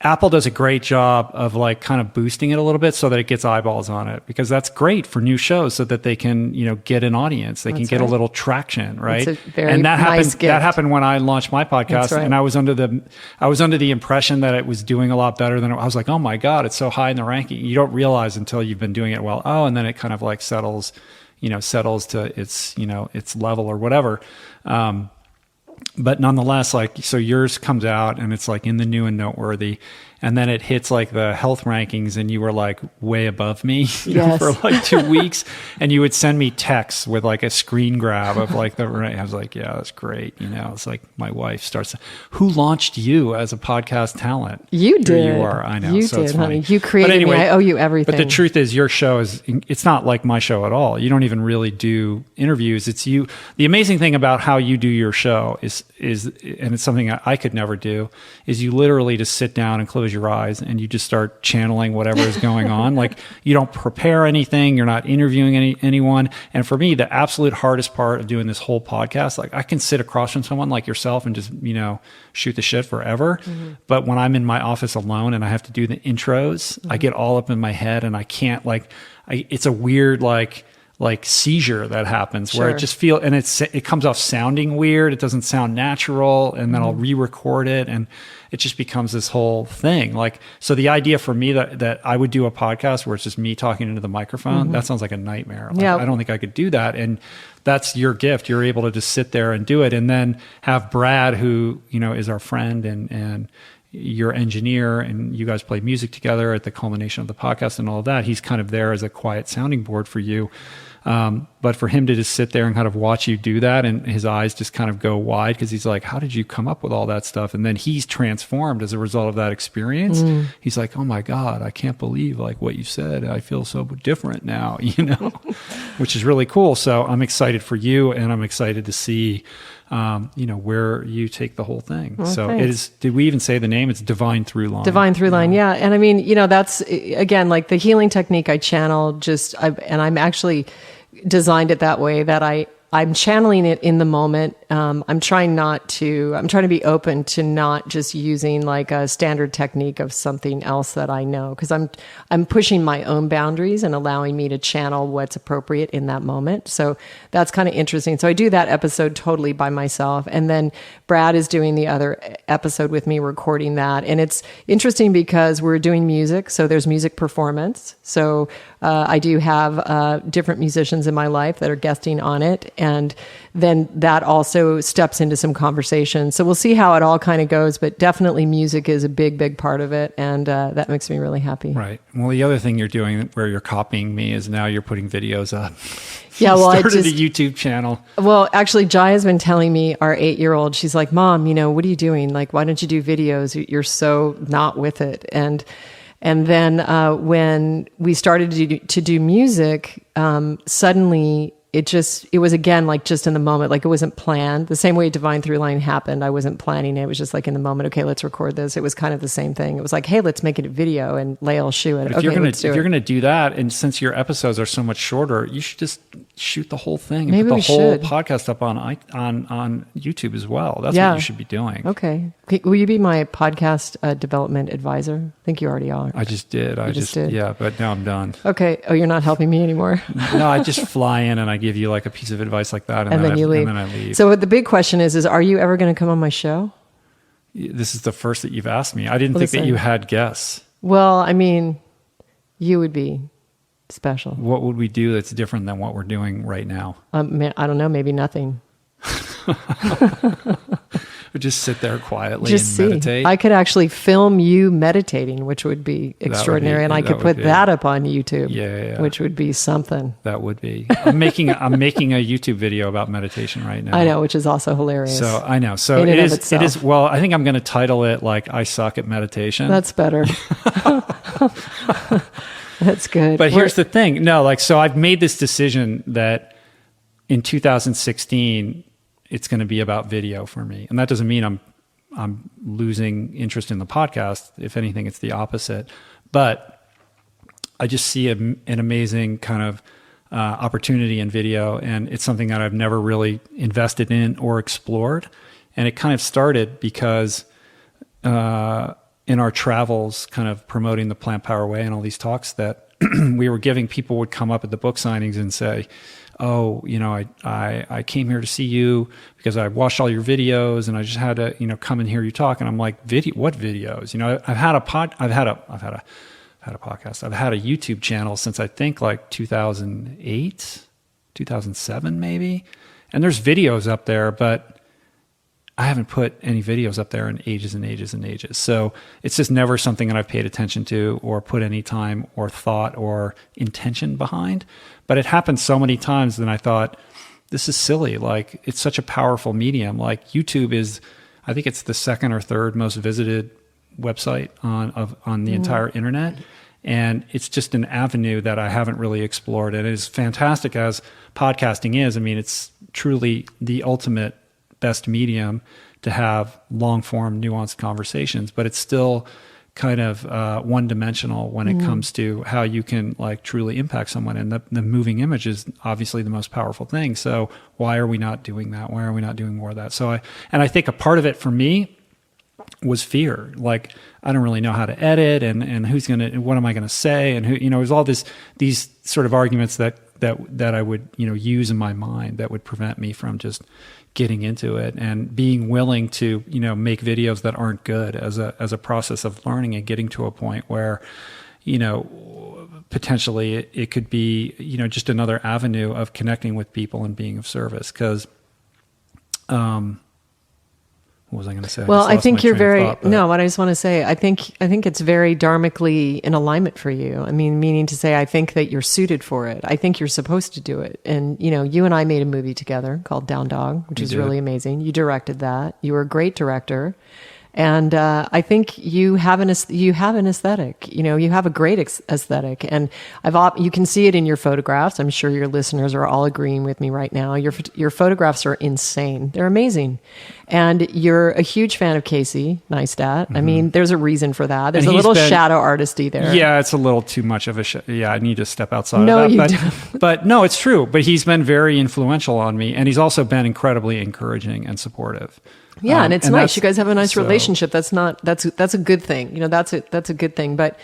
Apple does a great job of like kind of boosting it a little bit so that it gets eyeballs on it, because that's great for new shows so that they can, get an audience. They can get a little traction, right? That's a very and that nice happened. gift. That happened when I launched my podcast, That's right. and I was under the impression that it was doing a lot better than I was like, oh my God, it's so high in the ranking. You don't realize until you've been doing it well. Oh, and then it kind of like settles to its level or whatever. But nonetheless, like, so yours comes out and it's like in the new and noteworthy, and then it hits like the health rankings, and you were like way above me for like 2 weeks, and you would send me texts with like a screen grab of like I was like, yeah, that's great. It's like my wife starts, who launched you as a podcast talent? You did. Here you are. I know. You so did, honey. You created me. I owe you everything. But the truth is, your show it's not like my show at all. You don't even really do interviews. It's you. The amazing thing about how you do your show is, and it's something I could never do, is you literally just sit down and close your eyes and you just start channeling whatever is going on. Like, you don't prepare anything. You're not interviewing anyone. And for me, the absolute hardest part of doing this whole podcast, like, I can sit across from someone like yourself and just, shoot the shit forever. Mm-hmm. But when I'm in my office alone and I have to do the intros, I get all up in my head and I can't it's a weird, like seizure that happens where it just and it comes off sounding weird. It doesn't sound natural. And then I'll re-record it, and it just becomes this whole thing. Like, so the idea for me that I would do a podcast where it's just me talking into the microphone, that sounds like a nightmare. Like, I don't think I could do that. And that's your gift. You're able to just sit there and do it. And then have Brad, who, is our friend and your engineer, and you guys play music together at the culmination of the podcast and all of that. He's kind of there as a quiet sounding board for you. But for him to just sit there and kind of watch you do that, and his eyes just kind of go wide, because he's like, how did you come up with all that stuff? And then he's transformed as a result of that experience. He's like, oh my God, I can't believe like what you said. I feel so different now, which is really cool. So I'm excited for you, and I'm excited to see, where you take the whole thing. Well, so thanks. it is, did we even say the name? It's Divine Throughline. Divine Throughline, yeah. And I mean, that's, again, like the healing technique I channel and I'm actually designed it that way, that I'm channeling it in the moment. I'm trying to be open to not just using like a standard technique of something else that I know, because I'm pushing my own boundaries and allowing me to channel what's appropriate in that moment. So that's kind of interesting. So I do that episode totally by myself, and then Brad is doing the other episode with me, recording that. And it's interesting because we're doing music, so there's music performance. So I do have different musicians in my life that are guesting on it, and then that also steps into some conversation. So we'll see how it all kind of goes, but definitely music is a big, big part of it, and that makes me really happy. Right. Well, the other thing you're doing where you're copying me is now you're putting videos up. Yeah, well, I started a YouTube channel. Well, actually, Jai has been telling me, our 8-year-old, she's like, Mom, what are you doing? Like, why don't you do videos? You're so not with it. And then when we started to do music, suddenly it was again, like just in the moment, like it wasn't planned. The same way Divine Throughline happened, I wasn't planning it. It was just like in the moment, okay, let's record this. It was kind of the same thing. It was like, hey, let's make it a video, and Leia will shoot it. If you're going to do that, and since your episodes are so much shorter, you should just shoot the whole thing and Maybe put the whole should. podcast up on YouTube as well. That's what you should be doing. Okay. Will you be my podcast development advisor? I think you already are. I just did. I just did. Yeah, but now I'm done. Okay. Oh, you're not helping me anymore. No, I just fly in and I give you like a piece of advice like that, and then you leave. And then I leave. So the big question is are you ever going to come on my show? This is the first that you've asked me. I didn't think that you had guests. Well, I mean, you would be special. What would we do that's different than what we're doing right now? I don't know. Maybe nothing. Just sit there quietly Just and meditate. I could actually film you meditating, which would be extraordinary, and I could put that up on YouTube, which would be something. That would be. I'm making a YouTube video about meditation right now. I know, which is also hilarious. So I know. So it is. Well, I think I'm going to title it like "I Suck at Meditation." That's better. That's good. But here's the thing. No, like, so I've made this decision that in 2016, it's going to be about video for me. And that doesn't mean I'm losing interest in the podcast. If anything, it's the opposite. But I just see an amazing kind of opportunity in video. And it's something that I've never really invested in or explored. And it kind of started because in our travels, kind of promoting the Plant Power Way and all these talks that we were giving, people would come up at the book signings and say, oh, I came here to see you because I watched all your videos and I just had to, come and hear you talk. And I'm like, what videos? I've had a podcast. I've had a YouTube channel since I think like 2008, 2007 maybe. And there's videos up there, but I haven't put any videos up there in ages and ages and ages. So it's just never something that I've paid attention to or put any time or thought or intention behind. But it happened so many times that I thought, this is silly. Like, it's such a powerful medium. Like, YouTube is, I think it's the second or third most visited website on the entire internet. And it's just an avenue that I haven't really explored. And as fantastic as podcasting is, I mean, it's truly the ultimate best medium to have long-form, nuanced conversations, but it's still kind of one-dimensional when it comes to how you can like truly impact someone. And the moving image is obviously the most powerful thing. So why are we not doing that? Why are we not doing more of that? So I think a part of it for me was fear. Like, I don't really know how to edit and what am I going to say? And there's all these sort of arguments that I would, use in my mind that would prevent me from just getting into it and being willing to, make videos that aren't good as a process of learning and getting to a point where, potentially it could be, just another avenue of connecting with people and being of service. Cause, what was I going to say? Well, I think you're what I just want to say, I think it's very dharmically in alignment for you. I mean, meaning to say, I think that you're suited for it. I think you're supposed to do it. And, you and I made a movie together called Down Dog, which is really amazing. You directed that. You were a great director. And I think you have an aesthetic. You have a great aesthetic, and you can see it in your photographs. I'm sure your listeners are all agreeing with me right now. Your photographs are insane. They're amazing, and you're a huge fan of Casey Neistat. Mm-hmm. I mean, there's a reason for that. There's a little shadow artistry there. Yeah, it's a little too much of I need to step outside of that. But no, it's true. But he's been very influential on me, and he's also been incredibly encouraging and supportive. Yeah, and it's nice. You guys have a nice relationship. That's a good thing. That's a good thing. But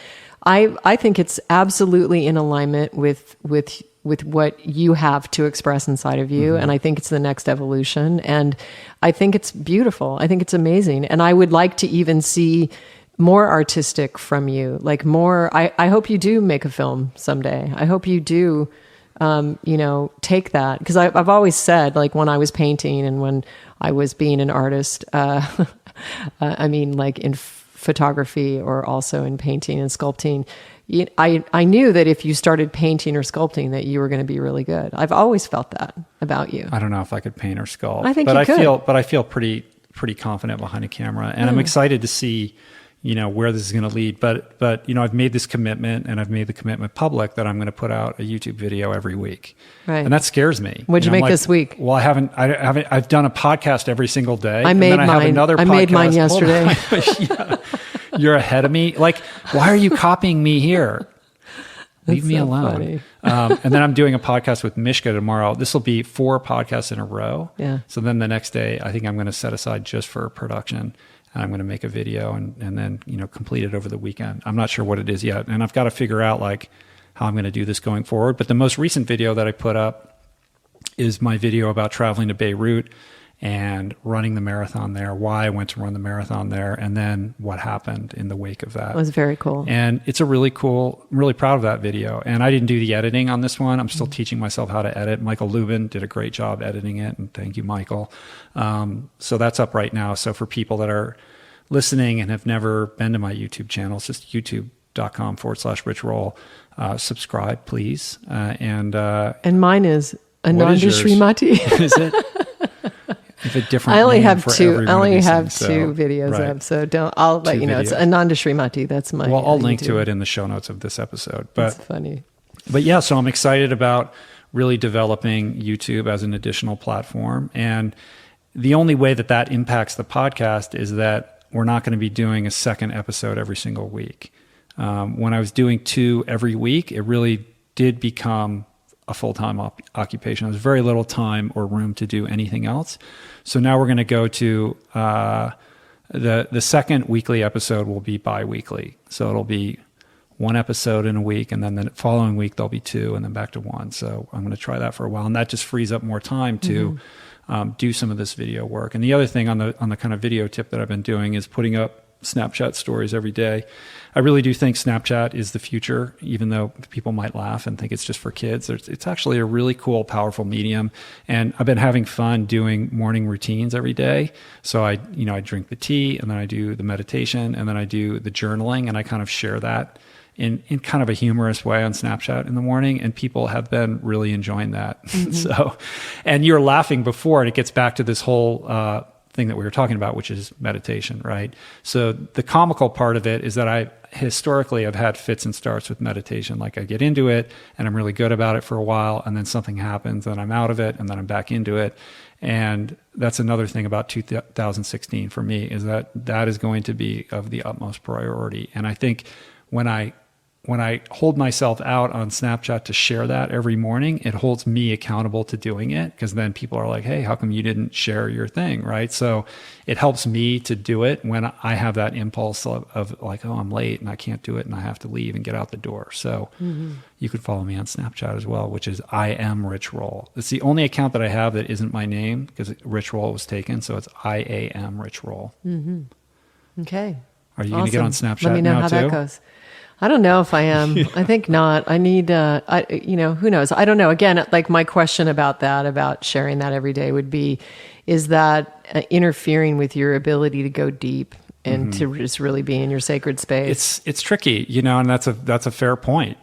I think it's absolutely in alignment with what you have to express inside of you. Mm-hmm. And I think it's the next evolution. And I think it's beautiful. I think it's amazing. And I would like to even see more artistic from you, like more. I hope you do make a film someday. I hope you do. Take that, because I've always said, like, when I was painting and when I was being an artist, I mean, like in photography or also in painting and sculpting, I knew that if you started painting or sculpting that you were going to be really good. I've always felt that about you. I don't know if I could paint or sculpt. I think you could. I feel pretty confident behind a camera, and I'm excited to see where this is going to lead. But I've made this commitment, and I've made the commitment public that I'm going to put out a YouTube video every week. Right. And that scares me. What'd you make this week? Well, I've done a podcast every single day. I made mine. I made mine yesterday. Yeah. You're ahead of me. Like, why are you copying me here? Leave me alone. And then I'm doing a podcast with Mishka tomorrow. This will be 4 podcasts in a row. Yeah. So then the next day, I think I'm going to set aside just for production. And I'm going to make a video and then, complete it over the weekend. I'm not sure what it is yet. And I've got to figure out like how I'm going to do this going forward. But the most recent video that I put up is my video about traveling to Beirut and running the marathon there, why I went to run the marathon there, and then what happened in the wake of that. It was very cool. And it's a really cool, I'm really proud of that video. And I didn't do the editing on this one. I'm still teaching myself how to edit. Michael Lubin did a great job editing it, and thank you, Michael. So that's up right now. So for people that are listening and have never been to my YouTube channel, it's just youtube.com/Rich Roll. Subscribe, please. And mine is Ananda Srimati. Is it? If a different I only name have for two. every I one of only these have things, so, two videos right. up. So I'll let you know. It's videos. Ananda Srimati. That's my. Well, I'll link YouTube. to it in the show notes of this episode. But That's funny. But yeah, so I'm excited about really developing YouTube as an additional platform. And the only way that that impacts the podcast is that we're not going to be doing a second episode every single week. When I was doing 2 every week, it really did become a full-time occupation. There's very little time or room to do anything else. So now we're going to go to the second weekly episode will be bi-weekly. So it'll be 1 episode in a week, and then the following week there'll be 2, and then back to 1. So I'm going to try that for a while, and that just frees up more time to do some of this video work. And the other thing on the kind of video tip that I've been doing is putting up Snapchat stories every day. I really do think Snapchat is the future, even though people might laugh and think it's just for kids. It's actually a really cool, powerful medium. And I've been having fun doing morning routines every day. So I drink the tea, and then I do the meditation, and then I do the journaling, and I kind of share that in kind of a humorous way on Snapchat in the morning, and people have been really enjoying that. So, and you're laughing before, and it gets back to this whole thing that we were talking about, which is meditation, right? So the comical part of it is that I historically have had fits and starts with meditation. Like I get into it and I'm really good about it for a while, and then something happens and I'm out of it, and then I'm back into it. And that's another thing about 2016 for me, is that is going to be of the utmost priority. And I think when I hold myself out on Snapchat to share that every morning, it holds me accountable to doing it, because then people are like, hey, how come you didn't share your thing, right? So it helps me to do it when I have that impulse of like, oh, I'm late and I can't do it and I have to leave and get out the door. So you could follow me on Snapchat as well, which is I am Rich Roll. It's the only account that I have that isn't my name, because Rich Roll was taken. So it's I am Rich Roll. Okay. Are you going to get on Snapchat now too? Let me know how that goes. I don't know if I am. I think not. I need, who knows? I don't know. Again, like my question about that, about sharing that every day would be, is that interfering with your ability to go deep and to just really be in your sacred space? It's tricky, and that's a fair point,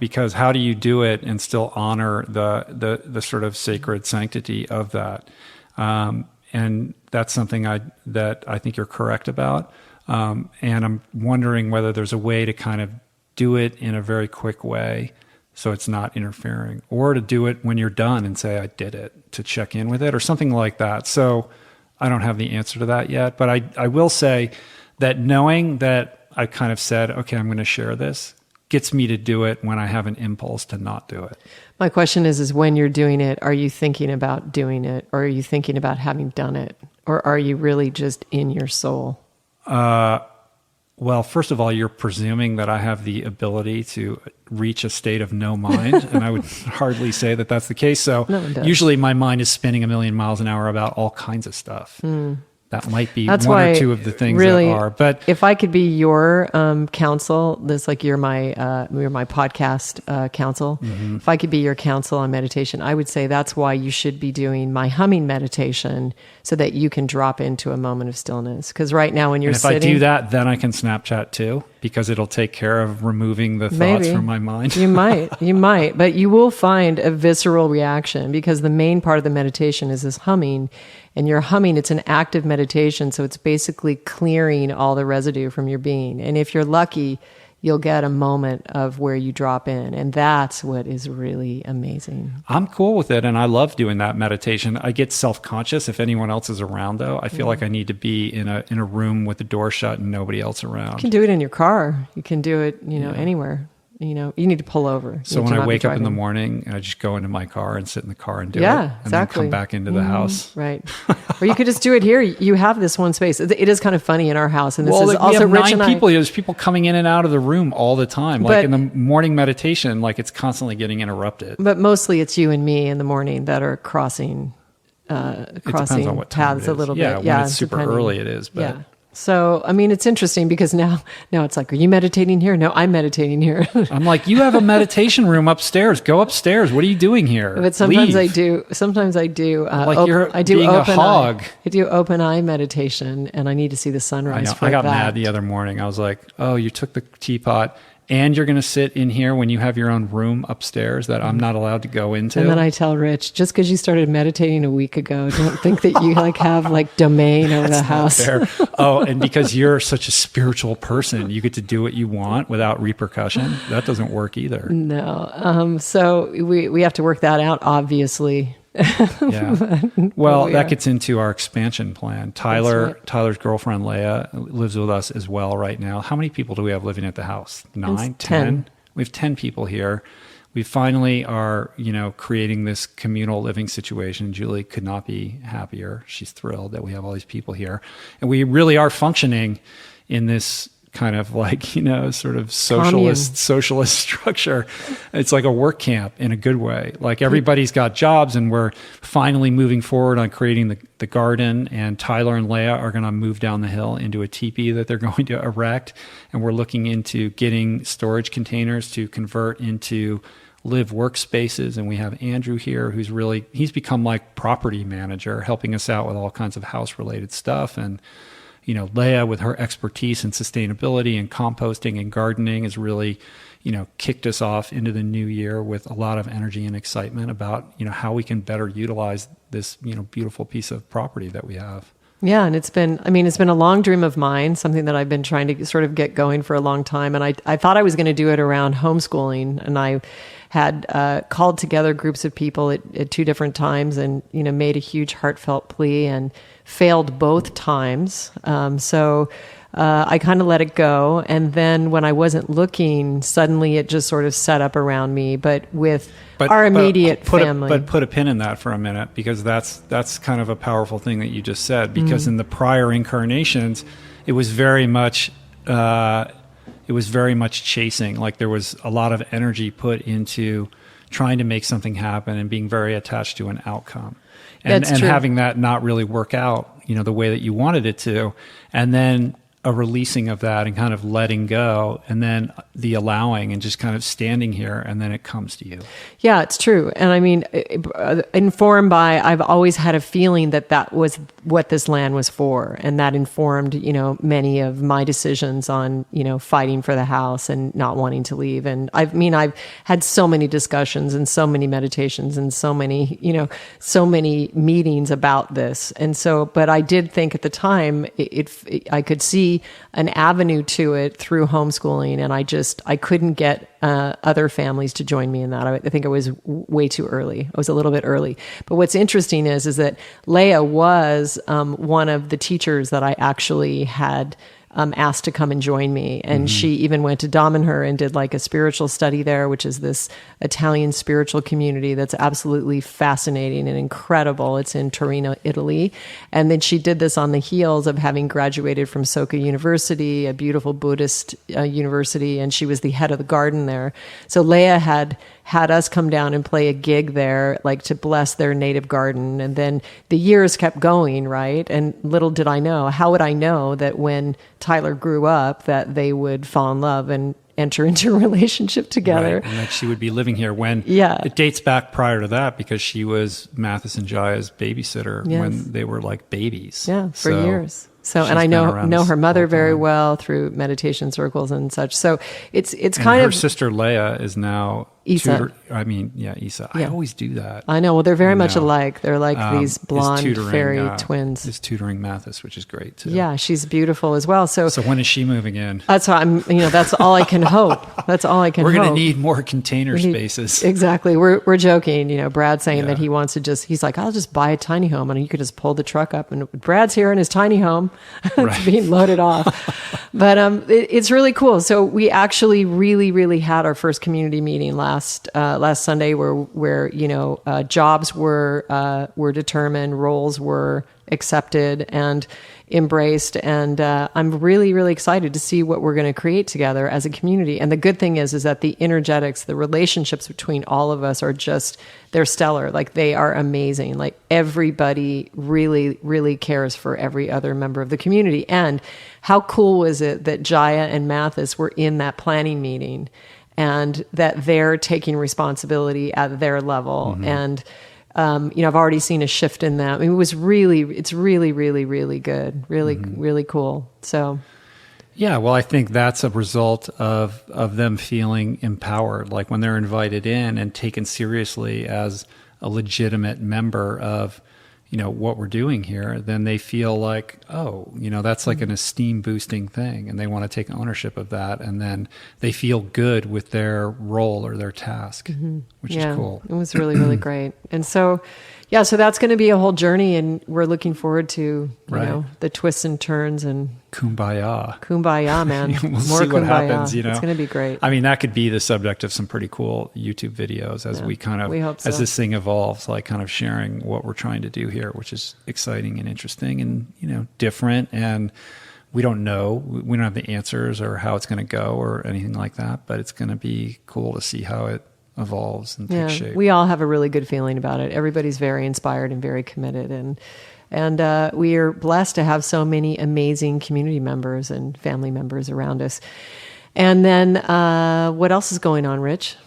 because how do you do it and still honor the sort of sacred sanctity of that? And that's something that I think you're correct about. And I'm wondering whether there's a way to kind of do it in a very quick way so it's not interfering, or to do it when you're done and say, I did it, to check in with it or something like that. So I don't have the answer to that yet, but I will say that knowing that I kind of said, okay, I'm going to share this, gets me to do it when I have an impulse to not do it. My question is when you're doing it, are you thinking about doing it, or are you thinking about having done it, or are you really just in your soul? Well, first of all, you're presuming that I have the ability to reach a state of no mind, and I would hardly say that that's the case. So usually my mind is spinning a million miles an hour about all kinds of stuff. That might be one or two of the things really, that are. But if I could be your counsel, this like you're my podcast counsel. If I could be your counsel on meditation, I would say that's why you should be doing my humming meditation, so that you can drop into a moment of stillness. Because right now, when you're sitting, if I do that, then I can Snapchat too, because it'll take care of removing the thoughts from my mind. You might, but you will find a visceral reaction, because the main part of the meditation is this humming. And you're humming, it's an active meditation, so it's basically clearing all the residue from your being. And if you're lucky, you'll get a moment of where you drop in. And that's what is really amazing. I'm cool with it, and I love doing that meditation. I get self-conscious if anyone else is around, though. I feel like I need to be in a room with the door shut and nobody else around. You can do it in your car. You can do it, anywhere. You need to pull over. So when I wake up in the morning, I just go into my car and sit in the car and do it. Yeah, and then come back into the house. Right. Or you could just do it here. You have this one space. It is kind of funny in our house. And this is we also have Rich 9 people. There's people coming in and out of the room all the time. Like in the morning meditation, like it's constantly getting interrupted. But mostly it's you and me in the morning that are crossing It crossing depends on what time paths it a is. little Yeah, bit. when it's super depending. early, it is. But Yeah. So, I mean, it's interesting because now it's like, are you meditating here? No, I'm meditating here. I'm like, you have a meditation room upstairs. Go upstairs. What are you doing here? But sometimes Leave. I do. Sometimes I do. Like you're I do being a hog. I do open eye meditation, and I need to see the I sunrise. know. For I got that. mad the other morning. I was like, oh, you took the teapot and you're going to sit in here when you have your own room upstairs that I'm not allowed to go into. And then I tell Rich, just because you started meditating a week ago, don't think that you have domain over the house. Fair. Oh, and because you're such a spiritual person, you get to do what you want without repercussion. That doesn't work either. No. So we have to work that out, obviously. Yeah. Well, that gets into our expansion plan. Tyler's girlfriend Leah lives with us as well right now. How many people do we have living at the house? 9, 10? We have 10 people here. We finally are, creating this communal living situation. Julie could not be happier. She's thrilled that we have all these people here. And we really are functioning in this kind of sort of socialist structure. It's like a work camp in a good way. Like everybody's got jobs and we're finally moving forward on creating the garden, and Tyler and Leah are going to move down the hill into a teepee that they're going to erect. And we're looking into getting storage containers to convert into live workspaces. And we have Andrew here he's become like property manager, helping us out with all kinds of house related stuff. And Leah, with her expertise in sustainability and composting and gardening, has really, kicked us off into the new year with a lot of energy and excitement about, how we can better utilize this, beautiful piece of property that we have. Yeah, and it's been a long dream of mine, something that I've been trying to sort of get going for a long time. And I thought I was going to do it around homeschooling, and I had called together groups of people at 2 different times and, made a huge heartfelt plea and failed both times. So I kind of let it go. And then when I wasn't looking, suddenly it just sort of set up around me, but our immediate family. But put a pin in that for a minute, because that's kind of a powerful thing that you just said, because in the prior incarnations, it was very much chasing. Like there was a lot of energy put into trying to make something happen and being very attached to an outcome. And having that not really work out, the way that you wanted it to. And then a releasing of that and kind of letting go, and then the allowing and just kind of standing here, and then it comes to you. Yeah, it's true. And I mean, informed by, I've always had a feeling that was what this land was for. And that informed, many of my decisions on, fighting for the house and not wanting to leave. And I've had so many discussions and so many meditations and so many meetings about this. And so, but I did think at the time, I could see an avenue to it through homeschooling, and I couldn't get other families to join me in that. I think it was way too early. I was a little bit early. But what's interesting is that Leah was one of the teachers that I actually had asked to come and join me. And she even went to Damanhur and did like a spiritual study there, which is this Italian spiritual community that's absolutely fascinating and incredible. It's in Torino, Italy. And then she did this on the heels of having graduated from Soka University, a beautiful Buddhist university, and she was the head of the garden there. So Leah had us come down and play a gig there, like to bless their native garden. And then the years kept going, right? And little did I know, how would I know that when Tyler grew up that they would fall in love and enter into a relationship together. Right. And that she would be living here when it dates back prior to that, because she was Mathis and Jaya's babysitter when they were like babies. Yeah, for years. So, and I know her mother very well through meditation circles and such. So it's kind of, her sister Leah is now Isa. Isa. I always do that. I know. Well, they're very much alike. They're like these blonde fairy twins. Is tutoring Mathis, which is great too. Yeah, she's beautiful as well. So when is she moving in? That's why that's all I can hope. That's all I can hope. We're going to need more container spaces. Exactly. We're joking, Brad saying that he wants to he's like, I'll just buy a tiny home and you could just pull the truck up and Brad's here in his tiny home. It's being loaded off. But it's really cool. So we actually really, really had our first community meeting last Sunday where jobs were determined, roles were accepted, and embraced. And I'm really, really excited to see what we're going to create together as a community. And the good thing is that the energetics, the relationships between all of us are just, they're stellar. Like, they are amazing. Like, everybody really, really cares for every other member of the community. And how cool was it that Jaya and Mathis were in that planning meeting, and that they're taking responsibility at their level. Mm-hmm. And, I've already seen a shift in that. I mean, it's really, really, really good. Really, mm-hmm. really cool. So. Yeah, well, I think that's a result of them feeling empowered, like when they're invited in and taken seriously as a legitimate member of, what we're doing here, then they feel like, oh, that's like an esteem boosting thing, and they want to take ownership of that, and then they feel good with their role or their task, mm-hmm. which is cool. It was really, really great. And so, so that's going to be a whole journey, and we're looking forward to, the twists and turns and Kumbaya, man. We'll More see what kumbaya. happens, It's going to be great. I mean, that could be the subject of some pretty cool YouTube videos as we hope so. As this thing evolves, like kind of sharing what we're trying to do here, which is exciting and interesting and, different. And we don't know, we don't have the answers or how it's going to go or anything like that, but it's going to be cool to see how it evolves and takes shape. We all have a really good feeling about it. Everybody's very inspired and very committed, and we are blessed to have so many amazing community members and family members around us. And then what else is going on, Rich?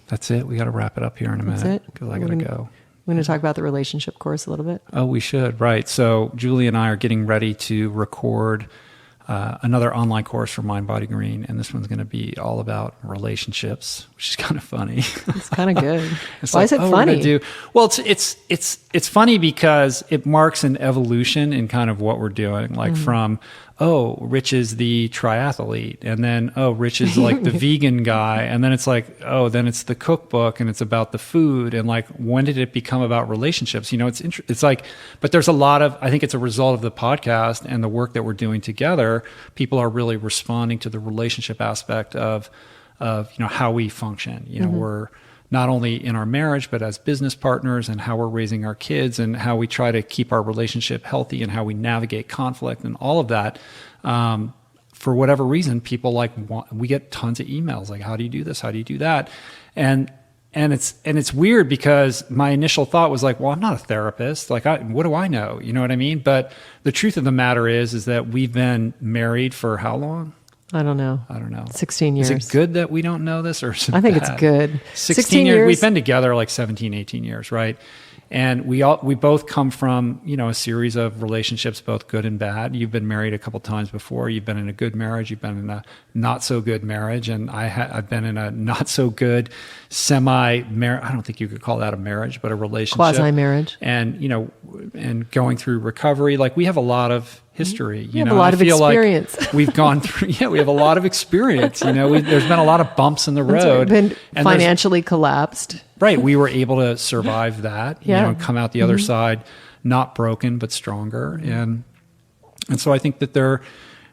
That's it. We got to wrap it up here in a minute because I got to go. We're going to talk about the relationship course a little bit. Oh, we should. Right. So Julie and I are getting ready to record another online course for Mind, Body, Green, and this one's going to be all about relationships, which is kind of funny. It's kind of good. Why is it funny? Well, it's funny because it marks an evolution in kind of what we're doing, like from Rich is the triathlete, and then Rich is like the vegan guy, and then it's like then it's the cookbook, and it's about the food, and like when did it become about relationships? It's like, but there's a lot of, I think it's a result of the podcast and the work that we're doing together. People are really responding to the relationship aspect of how we function. We're not only in our marriage, but as business partners, and how we're raising our kids, and how we try to keep our relationship healthy, and how we navigate conflict and all of that. For whatever reason, people we get tons of emails like, how do you do this? How do you do that? And it's weird because my initial thought was like, well, I'm not a therapist. Like, what do I know? You know what I mean? But the truth of the matter is that we've been married for how long? I don't know. 16 years. Is it good that we don't know this, or is it I think bad? It's good. 16 years. We've been together like 17, 18 years, right? And we both come from, a series of relationships, both good and bad. You've been married a couple times before. You've been in a good marriage. You've been in a not so good marriage. And I've been in a not so good semi-marriage. I don't think you could call that a marriage, but a relationship. Quasi-marriage. And, and going through recovery. Like, we have a lot of history. We have a lot of experience. Like we've gone through, we have a lot of experience. There's been a lot of bumps in the road. Been financially collapsed. Right. We were able to survive that, come out the other side, not broken, but stronger. And so I think that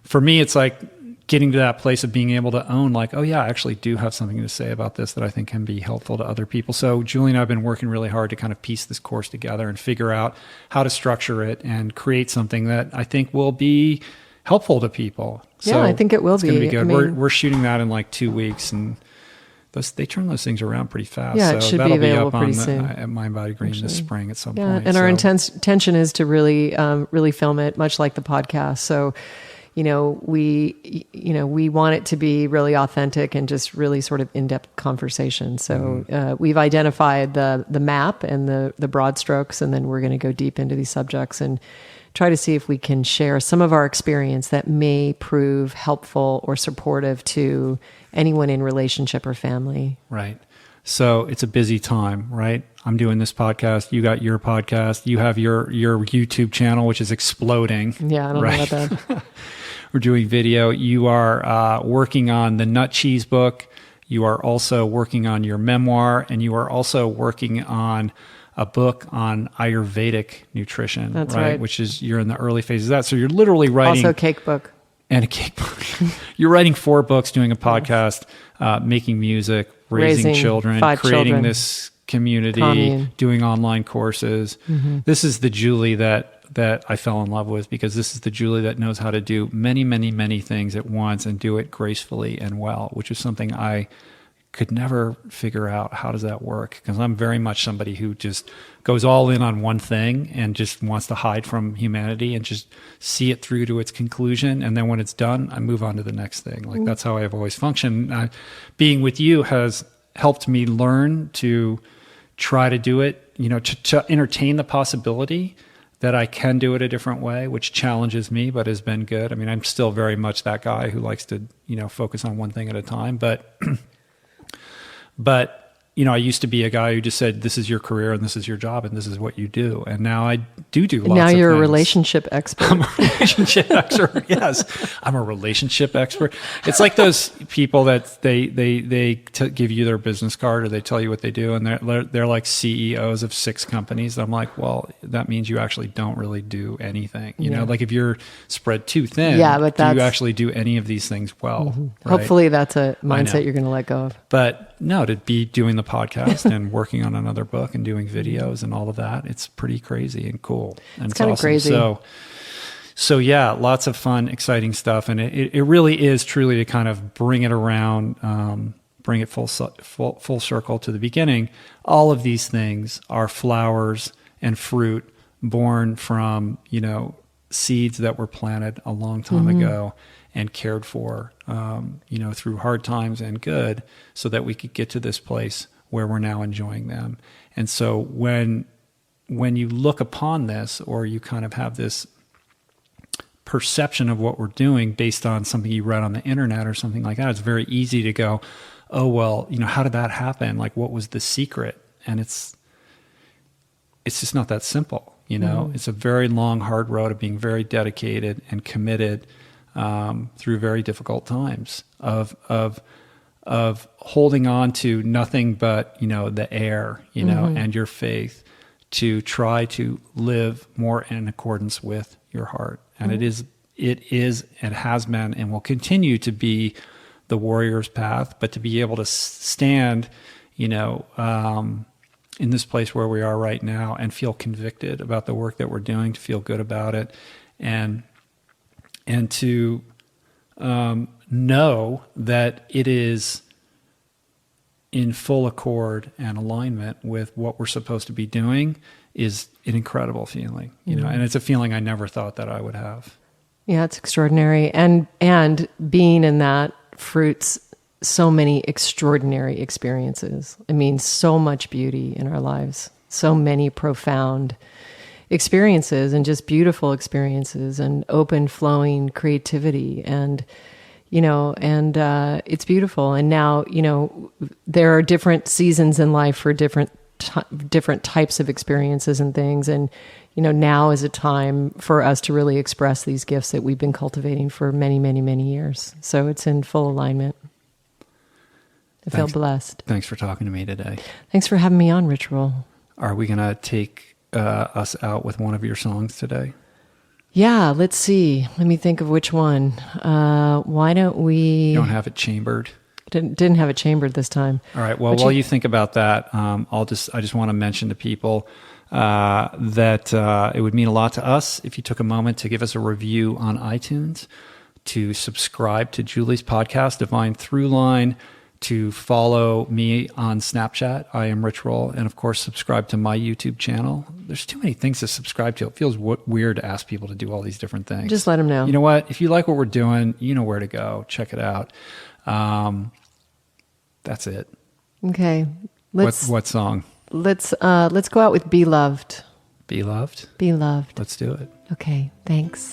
for me, it's like getting to that place of being able to own like, I actually do have something to say about this that I think can be helpful to other people. So Julie and I have been working really hard to kind of piece this course together and figure out how to structure it and create something that I think will be helpful to people. So I think it will be. It's going to be good. We're shooting that in like 2 weeks, and they turn those things around pretty fast. Yeah, it should that'll be available up pretty soon. At Mind, Body, Green this spring at some point. And so. Our intention is to really film it, much like the podcast. So, we want it to be really authentic and just really sort of in-depth conversation. So we've identified the map and the broad strokes, and then we're going to go deep into these subjects and try to see if we can share some of our experience that may prove helpful or supportive to anyone in relationship or family. Right. So it's a busy time, right? I'm doing this podcast. You got your podcast. You have your YouTube channel, which is exploding. Yeah, I don't know about that. We're doing video. You are working on the Nut Cheese book. You are also working on your memoir, and you are also working on a book on Ayurvedic nutrition. That's right. Which is, you're in the early phases of that. So you're literally writing... Also a cake book. And a cake book. You're writing 4 books, doing a podcast, making music, raising children, creating this community, doing online courses. Mm-hmm. This is the Julie that that I fell in love with, because this is the Julie that knows how to do many, many, many things at once and do it gracefully and well, which is something I could never figure out. How does that work? Because I'm very much somebody who just goes all in on one thing and just wants to hide from humanity and just see it through to its conclusion. And then when it's done, I move on to the next thing. Like that's how I've always functioned. Being with you has helped me learn to try to do it, to entertain the possibility that I can do it a different way, which challenges me, but has been good. I mean, I'm still very much that guy who likes to, focus on one thing at a time, but I used to be a guy who just said, this is your career and this is your job and this is what you do. And now I do lots of things. Now you're a relationship expert. I'm a relationship expert. Yes. I'm a relationship expert. It's like those people that they give you their business card, or they tell you what they do, and they're like CEOs of 6 companies. I'm like, well, that means you actually don't really do anything. Like if you're spread too thin, but do you actually do any of these things well? Mm-hmm. Right? Hopefully that's a mindset you're going to let go of. But no, to be doing the podcast and working on another book and doing videos and all of that, it's pretty crazy and cool. And it's kind of awesome. crazy. So yeah, lots of fun, exciting stuff. And it really is truly to kind of bring it around, bring it full circle to the beginning. All of these things are flowers and fruit born from, seeds that were planted a long time ago and cared for, through hard times and good, so that we could get to this place where we're now enjoying them. And so when you look upon this, or you kind of have this perception of what we're doing based on something you read on the internet or something like that, it's very easy to go, oh, well, how did that happen? Like, what was the secret? And it's just not that simple. It's a very long, hard road of being very dedicated and committed through very difficult times of holding on to nothing but, the air, and your faith, to try to live more in accordance with your heart. And it is and has been and will continue to be the warrior's path, but to be able to stand, in this place where we are right now and feel convicted about the work that we're doing, to feel good about it, and to know that it is in full accord and alignment with what we're supposed to be doing is an incredible feeling, and it's a feeling I never thought that I would have. Yeah, it's extraordinary. And being in that fruits so many extraordinary experiences. I mean, so much beauty in our lives, so many profound experiences, and just beautiful experiences, and open flowing creativity, and it's beautiful. And now, there are different seasons in life for different types of experiences and things. And, now is a time for us to really express these gifts that we've been cultivating for many, many, many years. So it's in full alignment. I feel blessed. Thanks for talking to me today. Thanks for having me on, Ritual. Are we going to take us out with one of your songs today? Yeah, let's see. Let me think of which one. Why don't we... You don't have it chambered? Didn't have it chambered this time. All right. Well, while you think about that, I just want to mention to people that it would mean a lot to us if you took a moment to give us a review on iTunes, to subscribe to Julie's podcast, Divine Throughline, to follow me on Snapchat. I am Rich Roll. And of course, subscribe to my YouTube channel. There's too many things to subscribe to. It feels weird to ask people to do all these different things. Just let them know. You know what? If you like what we're doing, you know where to go. Check it out. That's it. Okay. What song? Let's go out with Be Loved. Be Loved? Be Loved. Let's do it. Okay. Thanks.